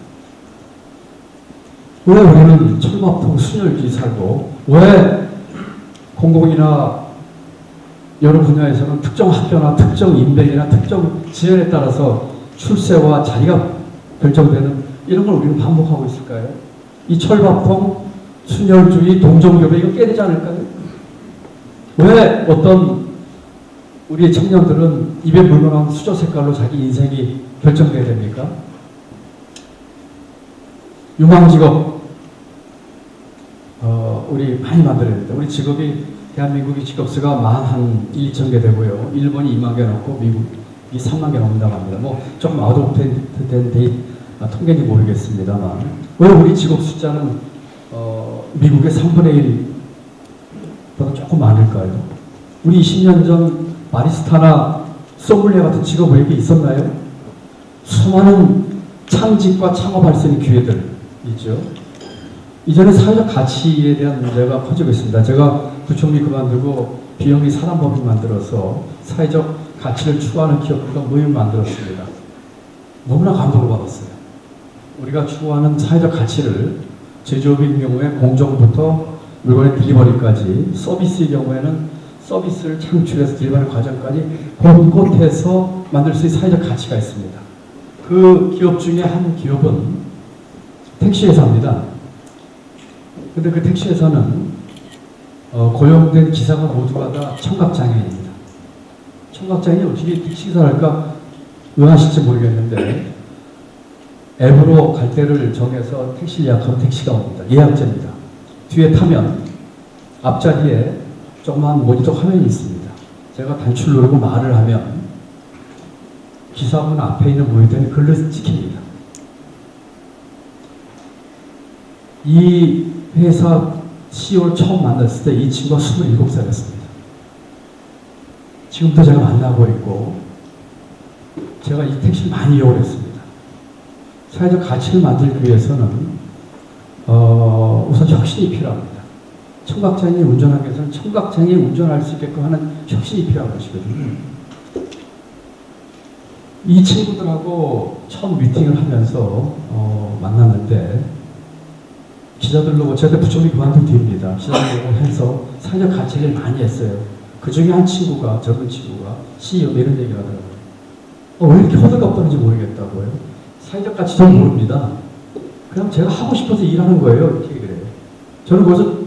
A: 왜 우리는 철밥통 순혈주의 살고 왜 공공이나 여러 분야에서는 특정 학교나 특정 인맥이나 특정 지연에 따라서 출세와 자리가 결정되는 이런 걸 우리는 반복하고 있을까요? 이 철밥통 순혈주의 동종교배 이거 깨야 되지 않을까요? 왜 어떤 우리의 청년들은 입에 물건한 수저 색깔로 자기 인생이 결정돼야 됩니까? 유망직업 우리 많이 만들어야 됩니다. 우리 직업이 대한민국의 직업수가 한 2천 개 되고요. 일본이 2만 개 넘고 미국이 3만 개 넘는다고 합니다. 뭐 조금 아웃오프된 통계인지 모르겠습니다만 왜 우리 직업 숫자는 미국의 3분의 1보다 조금 많을까요? 우리 20년 전 바리스타나 소믈리에 같은 직업 외에 있었나요? 수많은 창직과 창업할 수 있는 기회들 있죠. 이전에 사회적 가치에 대한 문제가 커지고 있습니다. 제가 구청리 그만두고 비영리 산업법인 만들어서 사회적 가치를 추구하는 기업과 모임을 만들었습니다. 너무나 감동을 받았어요. 우리가 추구하는 사회적 가치를 제조업인 경우에 공정부터 물건의 딜리버리까지, 서비스의 경우에는 서비스를 창출해서 딜리버리 과정까지 곳곳에서 만들 수 있는 사회적 가치가 있습니다. 그 기업 중에 한 기업은 택시회사입니다. 근데 그 택시회사는 고용된 기사가 모두가 다 청각장애인입니다. 청각장애인이 어떻게 택시기사를 할까 의아하실지 모르겠는데 앱으로 갈 때를 정해서 택시 예약하면 택시가 옵니다. 예약제입니다. 뒤에 타면 앞자리에 조그마한 모니터 화면이 있습니다. 제가 단추를 누르고 말을 하면 기사분 앞에 있는 모니터에 글로 찍힙니다. 이 회사 CEO를 처음 만났을 때 이 친구가 27살이었습니다. 지금도 제가 만나고 있고 제가 이 택시를 많이 이용을 했습니다. 사회적 가치를 만들기 위해서는 우선 혁신이 필요합니다. 청각장애인이 운전하기 위해서는 청각장애인이 운전할 수 있게끔 하는 혁신이 필요한 것이거든요. 이 친구들하고 처음 미팅을 하면서 만났는데 기자들로 저한테 부총리 그만둔 뒤입니다. 기자들로 해서 사회적 가치 얘기를 많이 했어요. 그 중에 한 친구가 젊은 친구가 CEO 이런 얘기를 하더라고요. 왜 이렇게 호들갑 떠는지 모르겠다고요. 사회적 가치 전 모릅니다. 그냥 제가 하고 싶어서 일하는 거예요. 이렇게 그래요. 저는 거기서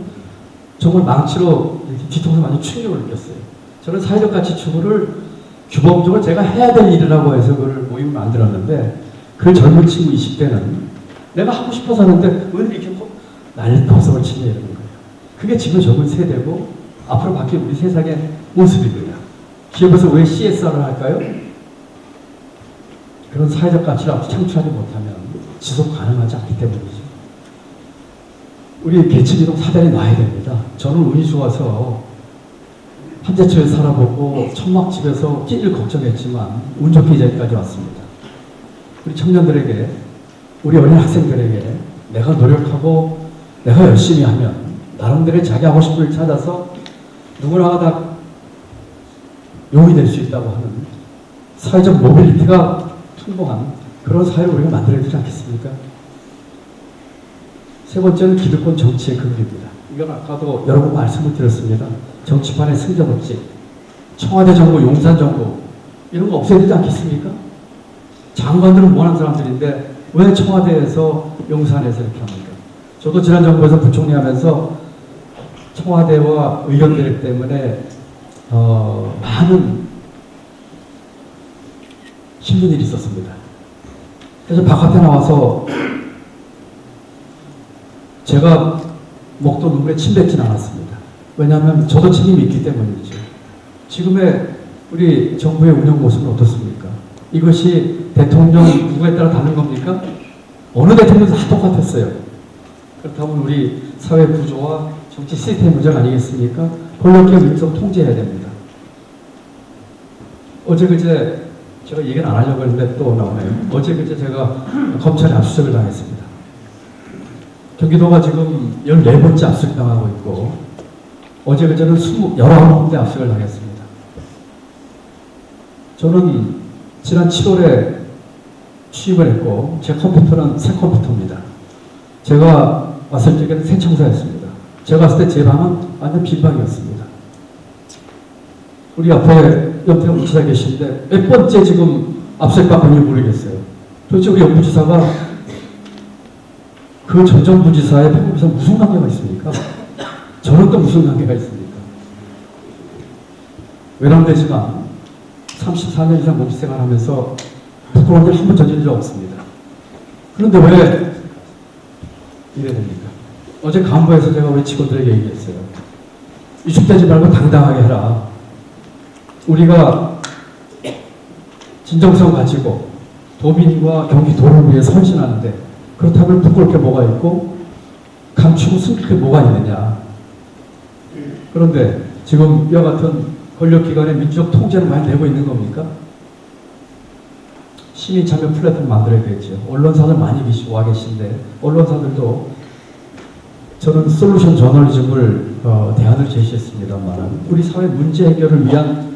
A: 정말 망치로 뒤통수 많이 충격을 느꼈어요. 저는 사회적 가치 추구를 규범적으로 제가 해야 될 일이라고 해서 그걸 모임을 만들었는데 그 젊은 친구 20대는 내가 하고 싶어서 하는데 왜 이렇게 난리법석을 치냐 이러는 거예요. 그게 지금 젊은 세대고 앞으로 바뀔 우리 세상의 모습입니다. 기업에서 왜 CSR을 할까요? 그런 사회적 가치를 창출하지 못하면 지속 가능하지 않기 때문이죠. 우리 계층이동 사단이 놔야 됩니다. 저는 운이 좋아서 한재초에 살아보고 천막집에서 끼를 걱정했지만 운 좋게 이 자리까지 왔습니다. 우리 청년들에게, 우리 어린 학생들에게 내가 노력하고 내가 열심히 하면 나름대로 자기 하고 싶은 일 찾아서 누구나 다 용이 될 수 있다고 하는 사회적 모빌리티가 풍부한 그런 사회를 우리가 만들어야 되지 않겠습니까? 세 번째는 기득권 정치의 근기입니다. 이건 아까도 여러 번 말씀을 드렸습니다. 정치판의 승자독식, 청와대 정부, 용산 정부 이런 거 없애야 되지 않겠습니까? 장관들은 원하는 사람들인데 왜 청와대에서 용산에서 이렇게 합니까? 저도 지난 정부에서 부총리 하면서 청와대와 의견들 때문에 많은 힘든 일이 있었습니다. 그래서 바깥에 나와서 제가 목도 눈물에 침 뱉진 않았습니다. 왜냐하면 저도 책임이 있기 때문이죠. 지금의 우리 정부의 운영 모습은 어떻습니까? 이것이 대통령 누구에 따라 다른 겁니까? 어느 대통령도 다 똑같았어요. 그렇다면 우리 사회 구조와 정치 시스템 문제가 아니겠습니까? 권력기업 인적 통제해야 됩니다. 어제 그제 제가 얘기는 안 하려고 했는데 또 나오네요. 어제 그제 제가 검찰에 압수수색을 당했습니다. 경기도가 지금 14번째 압수수색 당하고 있고 어제 그제는 19군데 압수수색을 당했습니다. 저는 지난 7월에 취임을 했고 제 컴퓨터는 새 컴퓨터입니다. 제가 왔을 적에는 새 청사였습니다. 제가 왔을 때 제 방은 완전 빈방이었습니다. 우리 앞에 염태영 부지사 계시는데 몇 번째 지금 압수수색 받고 있는지 모르겠어요. 도대체 우리 영부지사가 그 전 정부지사의 평균에서 무슨 관계가 있습니까? 저는 또 무슨 관계가 있습니까? 외람되지만 34년 이상 공직생활 하면서 부끄러운 일 한 번 저지른 적 없습니다. 그런데 왜 이래야 됩니까? 어제 간부에서 제가 우리 직원들에게 얘기했어요. 위축되지 말고 당당하게 해라. 우리가 진정성 가지고 도민과 경기도를 위해 선신하는데 그렇다면 부끄러울 게 뭐가 있고 감추고 숨길 게 뭐가 있느냐. 그런데 지금 이와 같은 권력기관의 민주적 통제를 많이 내고 있는 겁니까? 시민 참여 플랫폼 만들어야겠죠. 언론사들 많이 와 계신데 언론사들도 저는 솔루션 저널리즘을 대안을 제시했습니다만 우리 사회 문제 해결을 위한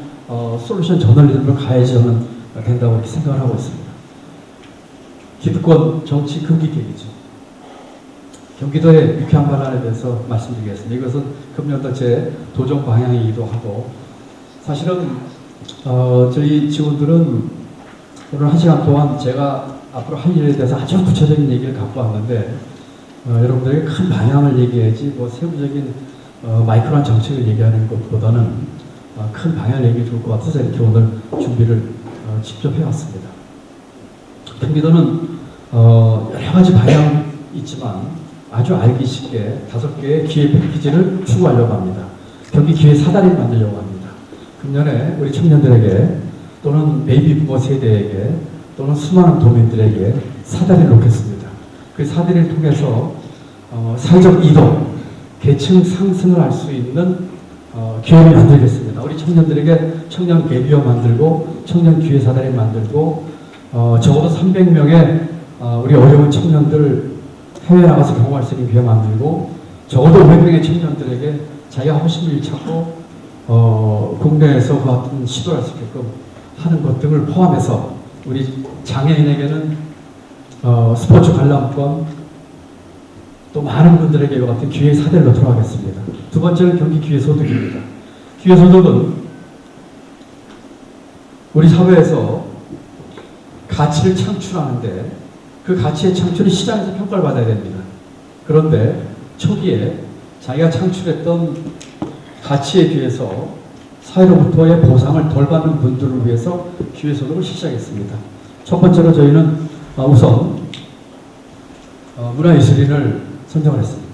A: 솔루션 저널리즘을 가야지 저는 된다고 이렇게 생각을 하고 있습니다. 기득권 정치 금기계획이죠. 경기도의 유쾌한 반란에 대해서 말씀드리겠습니다. 이것은 금년도 제 도전 방향이기도 하고 사실은 저희 직원들은 오늘 1시간 동안 제가 앞으로 할 일에 대해서 아주 구체적인 얘기를 갖고 왔는데 여러분들에게 큰 방향을 얘기해야지 뭐 세부적인 마이크로한 정책을 얘기하는 것보다는 큰 방향을 얘기해 줄 것 같아서 이렇게 오늘 준비를 직접 해왔습니다. 경기도는 여러 가지 방향이 있지만 아주 알기 쉽게 5개의 기회 패키지를 추구하려고 합니다. 경기 기회 사다리를 만들려고 합니다. 금년에 우리 청년들에게 또는 베이비 부모 세대에게 또는 수많은 도민들에게 사다리를 놓겠습니다. 그 사다리를 통해서 사회적 이동, 계층 상승을 할 수 있는 기회를 만들겠습니다. 우리 청년들에게 청년 갭이어 만들고 청년 기회 사다리 만들고 적어도 300명의 우리 어려운 청년들 해외 나가서 경험할 수 있는 기회 만들고 적어도 500명의 청년들에게 자기가 하고 싶은 일 찾고 국내에서 그 같은 시도를 할 수 있게끔 하는 것 등을 포함해서 우리 장애인에게는 스포츠 관람권 또 많은 분들에게 이와 같은 기회 사대를 놓도록 하겠습니다. 두 번째는 경기 기회소득입니다. 기회소득은 우리 사회에서 가치를 창출하는데 그 가치의 창출이 시장에서 평가를 받아야 됩니다. 그런데 초기에 자기가 창출했던 가치에 비해서 사회로부터의 보상을 덜 받는 분들을 위해서 기회소득을 시작했습니다. 첫 번째로 저희는 우선 문화예술인을 선정을 했습니다.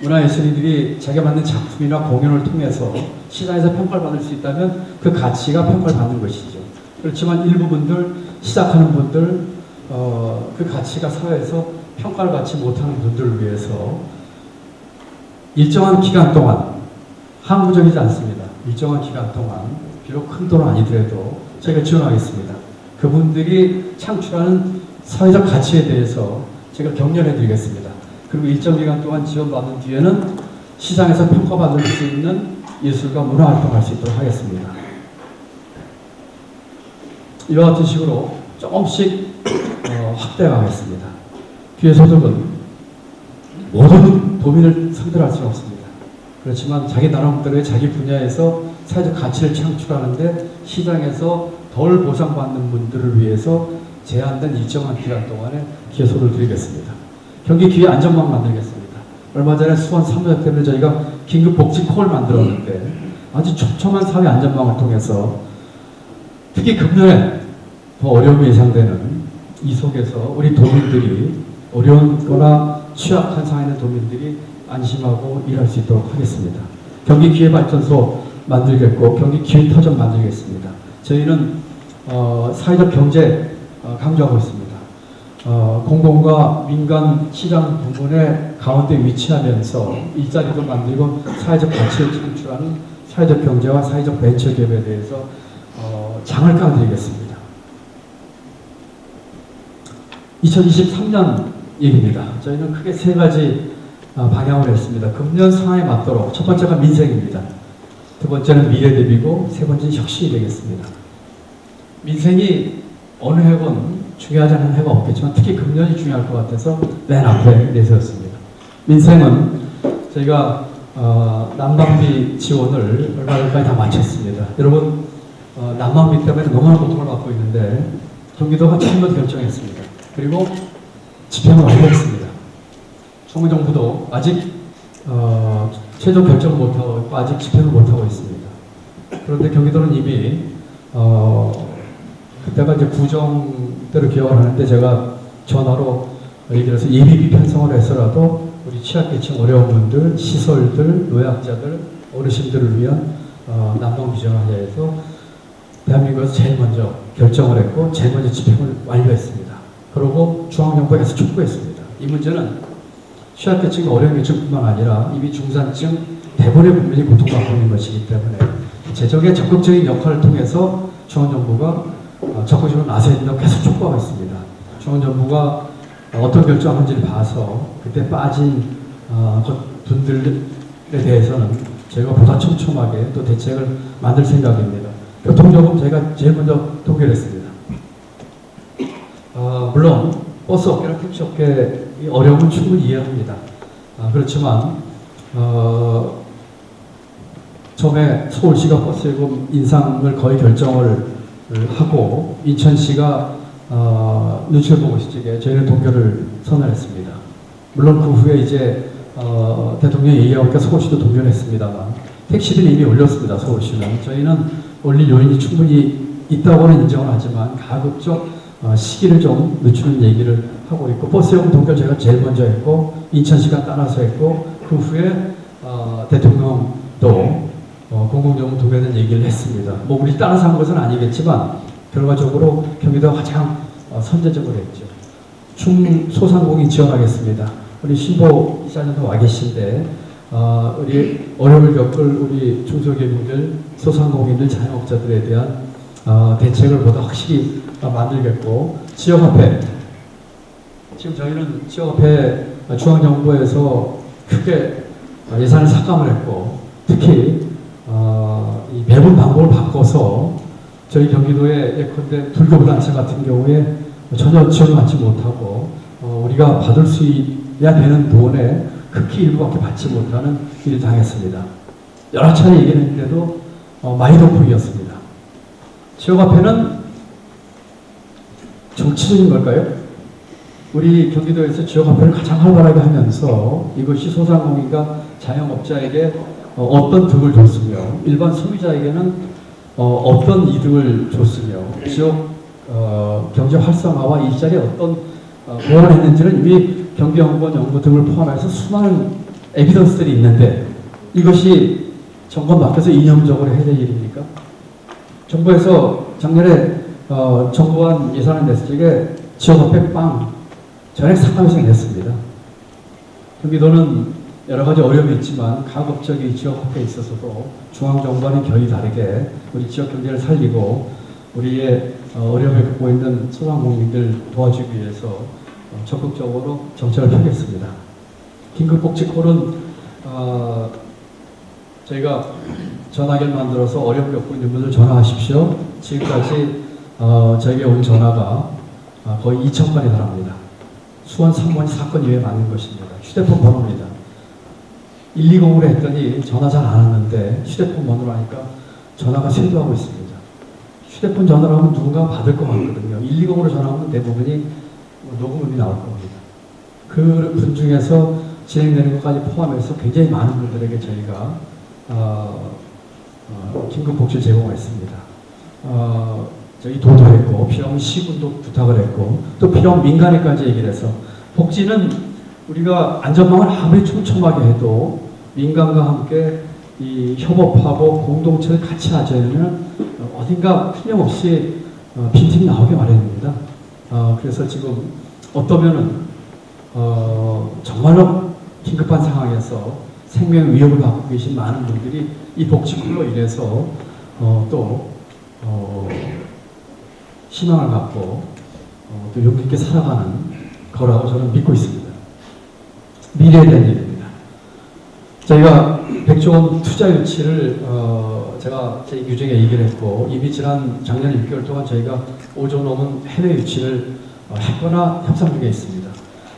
A: 문화예술인들이 자기가 만든 작품이나 공연을 통해서 시장에서 평가를 받을 수 있다면 그 가치가 평가를 받는 것이죠. 그렇지만 일부분들, 시작하는 분들, 그 가치가 사회에서 평가를 받지 못하는 분들을 위해서 일정한 기간 동안, 항구적이지 않습니다. 일정한 기간 동안, 비록 큰 돈은 아니더라도 저희가 지원하겠습니다. 그분들이 창출하는 사회적 가치에 대해서 제가 격려해 드리겠습니다. 그리고 일정 기간 동안 지원받은 뒤에는 시장에서 평가받을 수 있는 예술과 문화 활동을 할 수 있도록 하겠습니다. 이와 같은 식으로 조금씩 확대해 가겠습니다. 기회소득은 모든 도민을 상대로 할 수는 없습니다. 그렇지만 자기 나름대로의 자기 분야에서 사회적 가치를 창출하는데 시장에서 덜 보상받는 분들을 위해서 제한된 일정한 기간 동안에 기회소득을 드리겠습니다. 경기 기회 안전망 만들겠습니다. 얼마 전에 수원 사무역 때문에 저희가 긴급 복지 콜을 만들었는데 아주 촘촘한 사회 안전망을 통해서 특히 금년에 더 어려움이 예상되는 이 속에서 우리 도민들이 어려운 거나 취약한 상황에 있는 도민들이 안심하고 일할 수 있도록 하겠습니다. 경기 기회발전소 만들겠고 경기 기회터전 만들겠습니다. 저희는 사회적 경제 강조하고 있습니다. 공공과 민간 시장 부분의 가운데 위치하면서 일자리도 만들고 사회적 가치를 창출하는 사회적 경제와 사회적 벤처 기업에 대해서 장을 깔아드리겠습니다. 2023년 얘기입니다. 저희는 크게 세 가지 방향을 했습니다. 금년 상황에 맞도록 첫 번째가 민생입니다. 두 번째는 미래 대비고 세 번째는 혁신이 되겠습니다. 민생이 어느 해건 중요하지 않은 해가 없겠지만 특히 금년이 중요할 것 같아서 맨 앞에 내세웠습니다. 민생은 저희가 난방비 지원을 얼마 전까지 다 마쳤습니다. 여러분 난방비 때문에 너무나 고통을 받고 있는데 경기도가 최근 결정했습니다. 그리고 집행을 완료했습니다. 중앙정부도 아직 최종 결정을 못하고 있고 아직 집행을 못하고 있습니다. 그런데 경기도는 이미 그때가 이제 구정대로 기억을 하는데 제가 전화로 예를 들어서 예비비 편성을 해서라도 우리 취약계층 어려운 분들, 시설들, 노약자들, 어르신들을 위한 난방비 지원하자 해서 대한민국에서 제일 먼저 결정을 했고 제일 먼저 집행을 완료했습니다. 그리고 중앙정부에서 촉구했습니다. 이 문제는 취약계층, 어려운 계층뿐만 아니라 이미 중산층 대부분의 국민이 고통받고 있는 것이기 때문에 재정의 적극적인 역할을 통해서 중앙정부가 적극적으로 나서야 된다고 계속 촉구하고 있습니다. 중앙정부가 어떤 결정하는지를 봐서 그때 빠진 분들에 대해서는 저희가 보다 촘촘하게 또 대책을 만들 생각입니다. 교통요금 저희가 제일 먼저 동결했습니다. 물론 버스 업계나 택시 업계의 어려움은 충분히 이해합니다. 그렇지만 처음에 서울시가 버스요금 인상을 거의 결정을 하고 인천시가 눈치를 보고 있을 저희는 동결을 선언했습니다. 물론 그 후에 이제 대통령이 얘기하니까 서울시도 동결했습니다만 택시를 이미 올렸습니다. 서울시는. 저희는 올릴 요인이 충분히 있다고는 인정을 하지만 가급적 시기를 좀 늦추는 얘기를 하고 있고 버스요금 동결 제가 제일 먼저 했고 인천시가 따라서 했고 그 후에 대통령도 공공정보 도입에 대한 얘기를 했습니다. 뭐 우리 따라서 한 것은 아니겠지만 결과적으로 경기도가 가장 선제적으로 했죠. 중소상공인 지원하겠습니다. 우리 신보 이사님도 와 계신데 우리 어려움을 겪을 우리 중소기업인들, 소상공인들, 자영업자들에 대한 대책을 보다 확실히 만들겠고, 지역화폐, 지금 저희는 지역화폐 중앙정부에서 크게 예산을 삭감을 했고, 특히 이 배분 방법을 바꿔서 저희 경기도의 예컨대 불교단체 같은 경우에 전혀 지원을 받지 못하고 우리가 받을 수 있어야 되는 돈의 극히 일부밖에 받지 못하는 일을 당했습니다. 여러 차례 얘기를 했는데도 마이너폭이었습니다. 지역화폐는 정치적인 걸까요? 우리 경기도에서 지역화폐를 가장 활발하게 하면서 이것이 소상공인과 자영업자에게 어떤 득을 줬으며 일반 소비자에게는 어떤 이득을 줬으며 지역 경제 활성화와 일자리에 어떤 보완을 했는지는 이미 경기연구원 연구 등을 포함해서 수많은 에비던스들이 있는데 이것이 정권 바뀌어서 이념적으로 해야 될 일입니까? 정부에서 작년에 정부안 예산을 냈을 적에 지역화폐 전액 삭감해서 냈습니다. 경기도는 여러 가지 어려움이 있지만 가급적이 지역화폐에 있어서도 중앙정부와는 결이 다르게 우리 지역 경제를 살리고 우리의 어려움을 겪고 있는 소상공인들 도와주기 위해서 적극적으로 정책을 펴겠습니다. 긴급복지콜은 저희가 전화기를 만들어서 어려움 겪고 있는 분들 전화하십시오. 지금까지 저에게 온 전화가 거의 2,000건에 달합니다. 수원 3번 사건 이외에 맞는 것입니다. 휴대폰 번호입니다. 120으로 했더니 전화 잘 안 하는데 휴대폰 번호로 하니까 전화가 쇄도하고 있습니다. 휴대폰 전화로 하면 누군가 받을 것 같거든요. 120으로 전화하면 대부분이 녹음음이 나올 겁니다. 그 분 중에서 진행되는 것까지 포함해서 굉장히 많은 분들에게 저희가 긴급복지를 제공했습니다. 저희 도도했고 필요하면 시군도 부탁을 했고 또 필요하면 민간에까지 얘기를 해서 복지는 우리가 안전망을 아무리 촘촘하게 해도 민간과 함께 이 협업하고 공동체를 같이 하자면 어딘가 틀림없이 빈틈이 나오게 마련입니다. 그래서 지금 어떠면은 정말로 긴급한 상황에서 생명 위협을 받고 계신 많은 분들이 이 복지콜로 인해서 또 희망을 갖고 또 용기 있게 살아가는 거라고 저는 믿고 있습니다. 미래에 대한 일입니다. 저희가 100조 원 투자 유치를 제가 제 규정에 얘기를 했고 이미 지난 작년 6개월 동안 저희가 5조 넘은 해외 유치를 했거나 협상 중에 있습니다.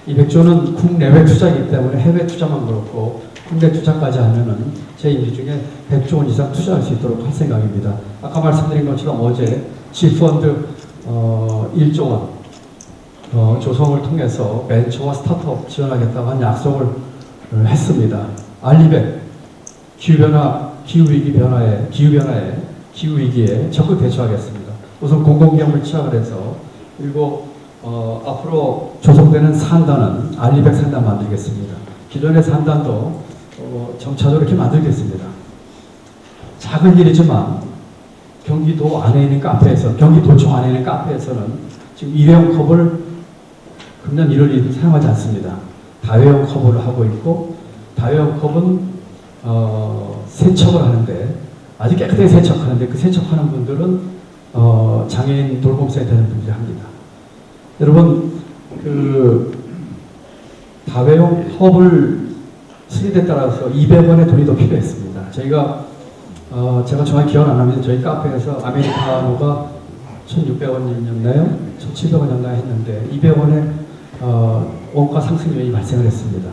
A: 이 100조는 국내외 투자이기 때문에 해외 투자만 그렇고 국내 투자까지 하면은 제 임기 중에 100조 원 이상 투자할 수 있도록 할 생각입니다. 아까 말씀드린 것처럼 어제 G펀드 1조 원 조성을 통해서 벤처와 스타트업 지원하겠다고 한 약속을 했습니다. 알리백 기후변화에 기후위기에 적극 대처하겠습니다. 우선 공공기업을 취합을 해서 그리고 앞으로 조성되는 산단은 알리백 산단 만들겠습니다. 기존의 산단도 점차적으로 이렇게 만들겠습니다. 작은 일이지만 경기도 안에 있는 카페에서, 경기도청 안에 있는 카페에서는 지금 일회용 컵을 금년 1월 1일 사용하지 않습니다. 다회용 컵을 하고 있고, 다회용 컵은 세척을 하는데, 아주 깨끗하게 세척하는데, 그 세척하는 분들은 장애인 돌봄센터에 되는 분들이 합니다. 여러분, 그 다회용 컵을 쓰는 데 따라서 200원의 돈이 더 필요했습니다. 저희가 제가 정확히 기억 안 나면 저희 카페에서 아메리카노가 1,600원이었나요? 1,700원이었나요? 했는데 200원의 원가 상승 요인이 발생을 했습니다.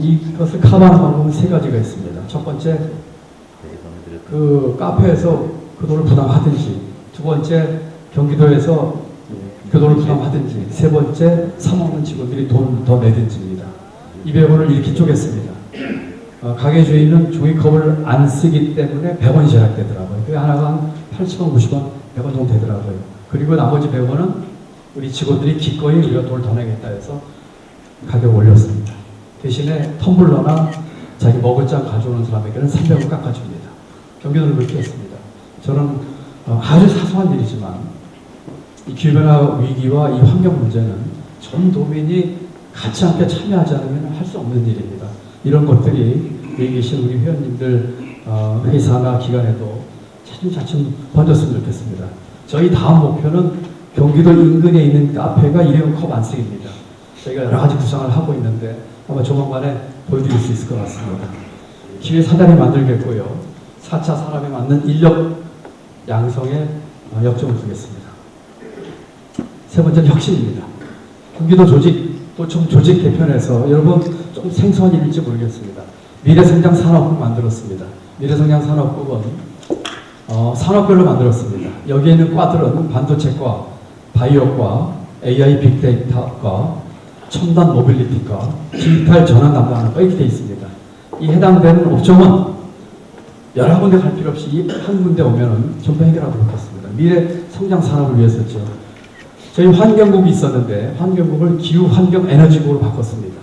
A: 이것을 커버하는 방법은 세 가지가 있습니다. 첫 번째, 그 카페에서 그 돈을 부담하든지, 두 번째, 경기도에서 그 돈을 부담하든지, 세 번째, 사먹는 직원들이 돈을 더 내든지입니다. 200원을 이렇게 쪼갰습니다. 가게 주인은 종이컵을 안 쓰기 때문에 100원이 제작되더라고요. 그게 하나가 한 80원, 90원, 100원 정도 되더라고요. 그리고 나머지 100원은 우리 직원들이 기꺼이 우리가 돈을 더 내겠다 해서 가격을 올렸습니다. 대신에 텀블러나 자기 먹을 장 가져오는 사람에게는 300원 깎아줍니다. 경기도는 그렇게 했습니다. 저는 아주 사소한 일이지만 이 기후변화 위기와 이 환경 문제는 전 도민이 같이 함께 참여하지 않으면 할 수 없는 일입니다. 이런 것들이 여기 계신 우리 회원님들 회사나 기관에도 차츰차츰 번졌으면 좋겠습니다. 저희 다음 목표는 경기도 인근에 있는 카페가 일회용 컵 안 쓰기입니다. 저희가 여러 가지 구상을 하고 있는데 아마 조만간에 보여드릴 수 있을 것 같습니다. 기회 사다리 만들겠고요. 4차 산업에 맞는 인력 양성에 역점을 두겠습니다. 세 번째는 혁신입니다. 경기도 도청 조직 개편에서 여러분 좀 생소한 일일지 모르겠습니다. 미래성장 산업국 만들었습니다. 미래성장 산업국은 산업별로 만들었습니다. 여기에 있는 과들은 반도체과, 바이오과, AI 빅데이터과, 첨단 모빌리티과, 디지털 전환 담당하는 거 이렇게 되어 있습니다. 이 해당되는 업종은 여러 군데 갈 필요 없이 한 군데 오면은 전부 해결하도록 했습니다. 미래 성장 산업을 위해서죠. 저희 환경국이 있었는데 환경국을 기후 환경 에너지국으로 바꿨습니다.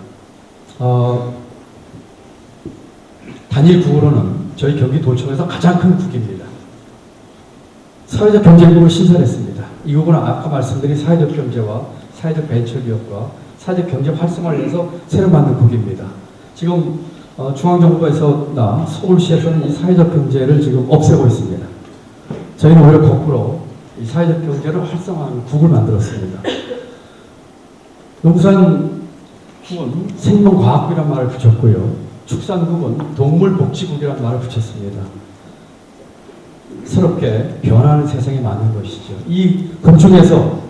A: 단일 국으로는 저희 경기도청에서 가장 큰 국입니다. 사회적 경제국을 신설했습니다. 이 국은 아까 말씀드린 사회적 경제와 사회적 벤처기업과 사회적 경제 활성화를 위해서 새로 만든 국입니다. 지금 중앙정부에서나 서울시에서는 이 사회적 경제를 지금 없애고 있습니다. 저희는 오히려 거꾸로 이 사회적 경제를 활성화하는 국을 만들었습니다. 농산국은 생명과학국이라는 말을 붙였고요. 축산국은 동물복지국이라는 말을 붙였습니다. 새롭게 변하는 세상에 맞는 것이죠. 이 군중에서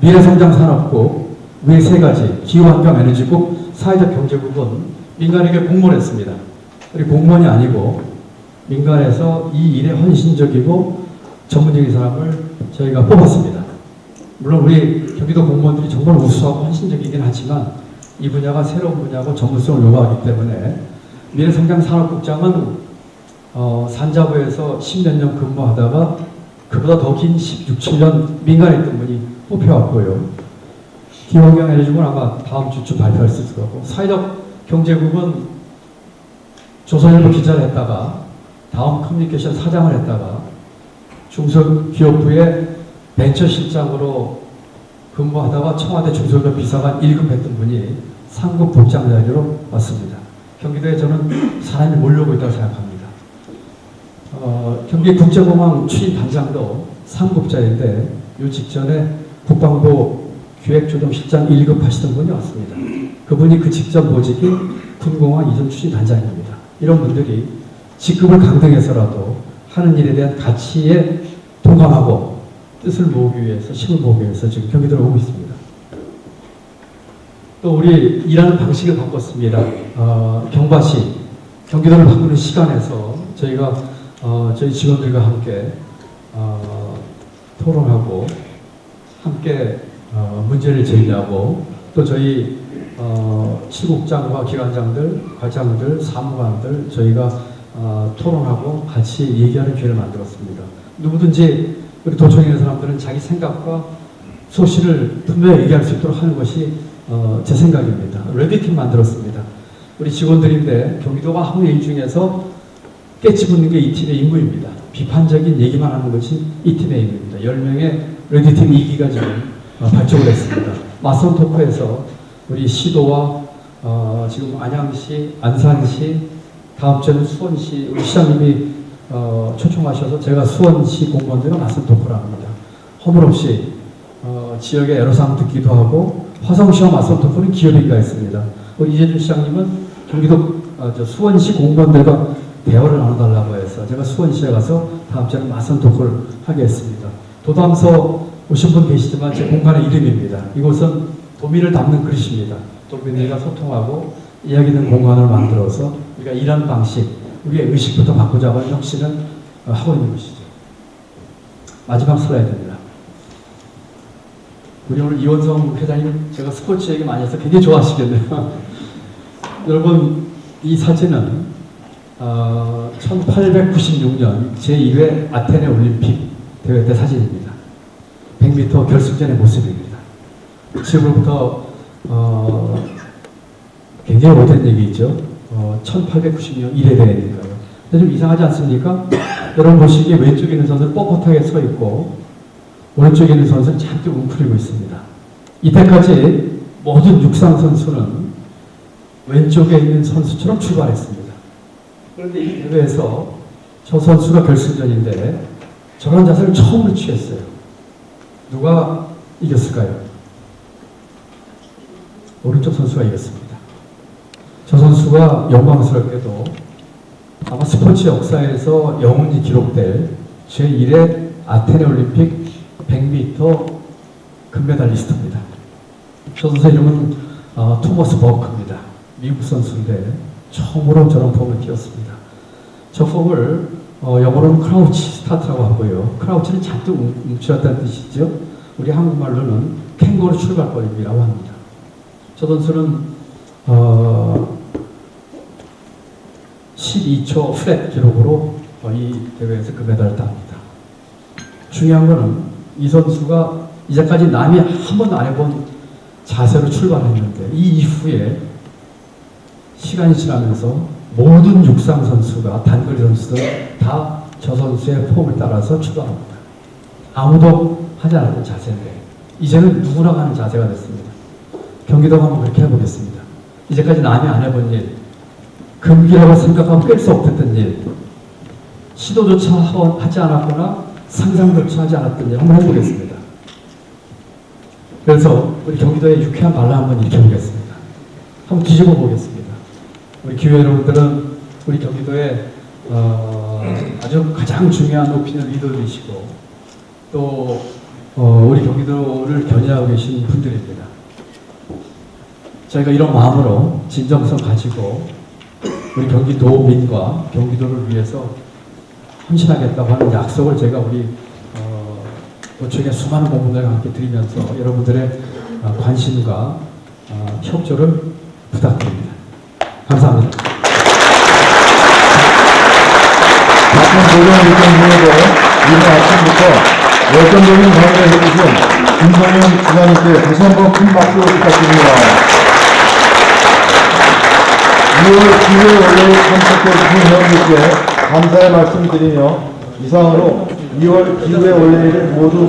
A: 미래성장산업국 외 세 가지 기후환경에너지국, 사회적 경제국은 민간에게 공모했습니다. 우리 공무원이 아니고 민간에서 이 일에 헌신적이고 전문적인 사람을 저희가 뽑았습니다. 물론 우리 경기도 공무원들이 정말 우수하고 헌신적이긴 하지만 이 분야가 새로운 분야고 전문성을 요구하기 때문에 미래성장산업국장은 산자부에서 10몇 년 근무하다가 그보다 더 긴 16, 17년 민간에 있던 분이 뽑혀왔고요. 기후환경에너지국은 아마 다음 주쯤 발표할 수 있을 거고, 사회적 경제국은 조선일보 기자를 했다가 다음 커뮤니케이션 사장을 했다가 중소기업부의 벤처실장으로 근무하다가 청와대 중소기업 비서관 1급 했던 분이 상급 국장 자리로 왔습니다. 경기도에 저는 사람이 몰려오고 있다고 생각합니다. 경기 국제공항 추진 단장도 상급자인데 요 직전에 국방부 기획조정실장 1급 하시던 분이 왔습니다. 그분이 그 직전 보직이 군공항 이전 추진 단장입니다. 이런 분들이 직급을 강등해서라도 하는 일에 대한 가치에 동감하고 뜻을 모으기 위해서, 힘을 모으기 위해서 지금 경기도로 오고 있습니다. 또 우리 일하는 방식을 바꿨습니다. 경바시, 경기도를 바꾸는 시간에서 저희가 저희 직원들과 함께 토론하고 함께 문제를 제기하고 또 저희 실국장과 기관장들, 과장들, 사무관들 저희가 토론하고 같이 얘기하는 기회를 만들었습니다. 누구든지 우리 도청에 있는 사람들은 자기 생각과 소신을 분명히 얘기할 수 있도록 하는 것이 제 생각입니다. 레디팀 만들었습니다. 우리 직원들인데 경기도가 하는 일 중에서 깨치붙는 게 이 팀의 임무입니다. 비판적인 얘기만 하는 것이 이 팀의 임무입니다. 10명의 레디팀 2기가 지금 발족을 했습니다. 맞선 토크에서 우리 시도와 지금 안양시, 안산시, 다음 주에는 수원시, 우리 시장님이 초청하셔서 제가 수원시 공무원들과 맞선 토크를 합니다. 허물없이 지역의 애로사항 듣기도 하고 화성시와 맞선 토크는 기업인가 했습니다. 우리 이재준 시장님은 경기도 수원시 공무원들과 대화를 나눠달라고 해서 제가 수원시에 가서 다음 주에는 맞선 토크를 하게 했습니다. 도담서 오신 분 계시지만 제 공간의 이름입니다. 이곳은 도민을 담는 그릇입니다. 도민들과 소통하고 이야기 있는 공간을 만들어서 우리가 일하는 방식, 우리의 의식부터 바꾸자고 하는 혁신을 하고 있는 것이죠. 마지막 슬라이드입니다. 우리 오늘 이원성 회장님 제가 스포츠 얘기 많이 해서 굉장히 좋아하시겠네요. 여러분 이 사진은 1896년 제2회 아테네 올림픽 대회 때 사진입니다. 100m 결승전의 모습입니다. 지금부터 굉장히 오랜 얘기죠. 1890년 1회 대회니까요. 근데 좀 이상하지 않습니까? 여러분 보시기에 왼쪽에 있는 선수는 뻣뻣하게 서 있고 오른쪽에 있는 선수는 잔뜩 웅크리고 있습니다. 이때까지 모든 육상 선수는 왼쪽에 있는 선수처럼 출발했습니다. 그런데 이 대회에서 저 선수가 결승전인데 저런 자세를 처음으로 취했어요. 누가 이겼을까요? 오른쪽 선수가 이겼습니다. 저 선수가 영광스럽게도 아마 스포츠 역사에서 영원히 기록될 제1회 아테네 올림픽 100m 금메달리스트입니다. 저 선수 이름은 토머스 버크입니다. 미국 선수인데 처음으로 저런 폼을 띄웠습니다. 저 폼을 영어로는 크라우치 스타트라고 하고요. 크라우치는 잔뜩 뭉쳤다는 뜻이죠. 우리 한국말로는 캥거루 출발거림이라고 합니다. 저 선수는 12초 플랫 기록으로 이 대회에서 금메달을 땁니다. 중요한 거는 이 선수가 이제까지 남이 한 번도 안 해본 자세로 출발했는데 이 이후에 시간이 지나면서 모든 육상 선수가 단거리 선수들 다 저 선수의 폼을 따라서 출발합니다. 아무도 하지 않았던 자세인데 이제는 누구나 하는 자세가 됐습니다. 경기도 한번 그렇게 해보겠습니다. 이제까지 남이 안 해본 일, 금기라고 생각하면 깰 수 없었던 일, 시도조차 하지 않았거나 상상조차 하지 않았던 일 한번 해보겠습니다. 그래서 우리 경기도의 유쾌한 발라 한번 일으켜보겠습니다. 한번 뒤집어 보겠습니다. 우리 기회 여러분들은 우리 경기도의 아주 가장 중요한 오피니언 리더이시고 또 우리 경기도를 견인하고 계신 분들입니다. 저희가 이런 마음으로 진정성 가지고 우리 경기도민과 경기도를 위해서 헌신하겠다고 하는 약속을 제가 우리 도청의 수많은 공무원들과 함께 드리면서 여러분들의 관심과 협조를 부탁드립니다. 감사합니다.
B: 같은 도전 일정중에도 이번 아침부터 열정적인 강의를 해주신 김성현 주장님께 다시 한번 큰 박수 부탁드립니다. 2월 기회 원래에 참석해주신 회원님께 감사의 말씀 드리며 이상으로 2월 기회 원래를 모두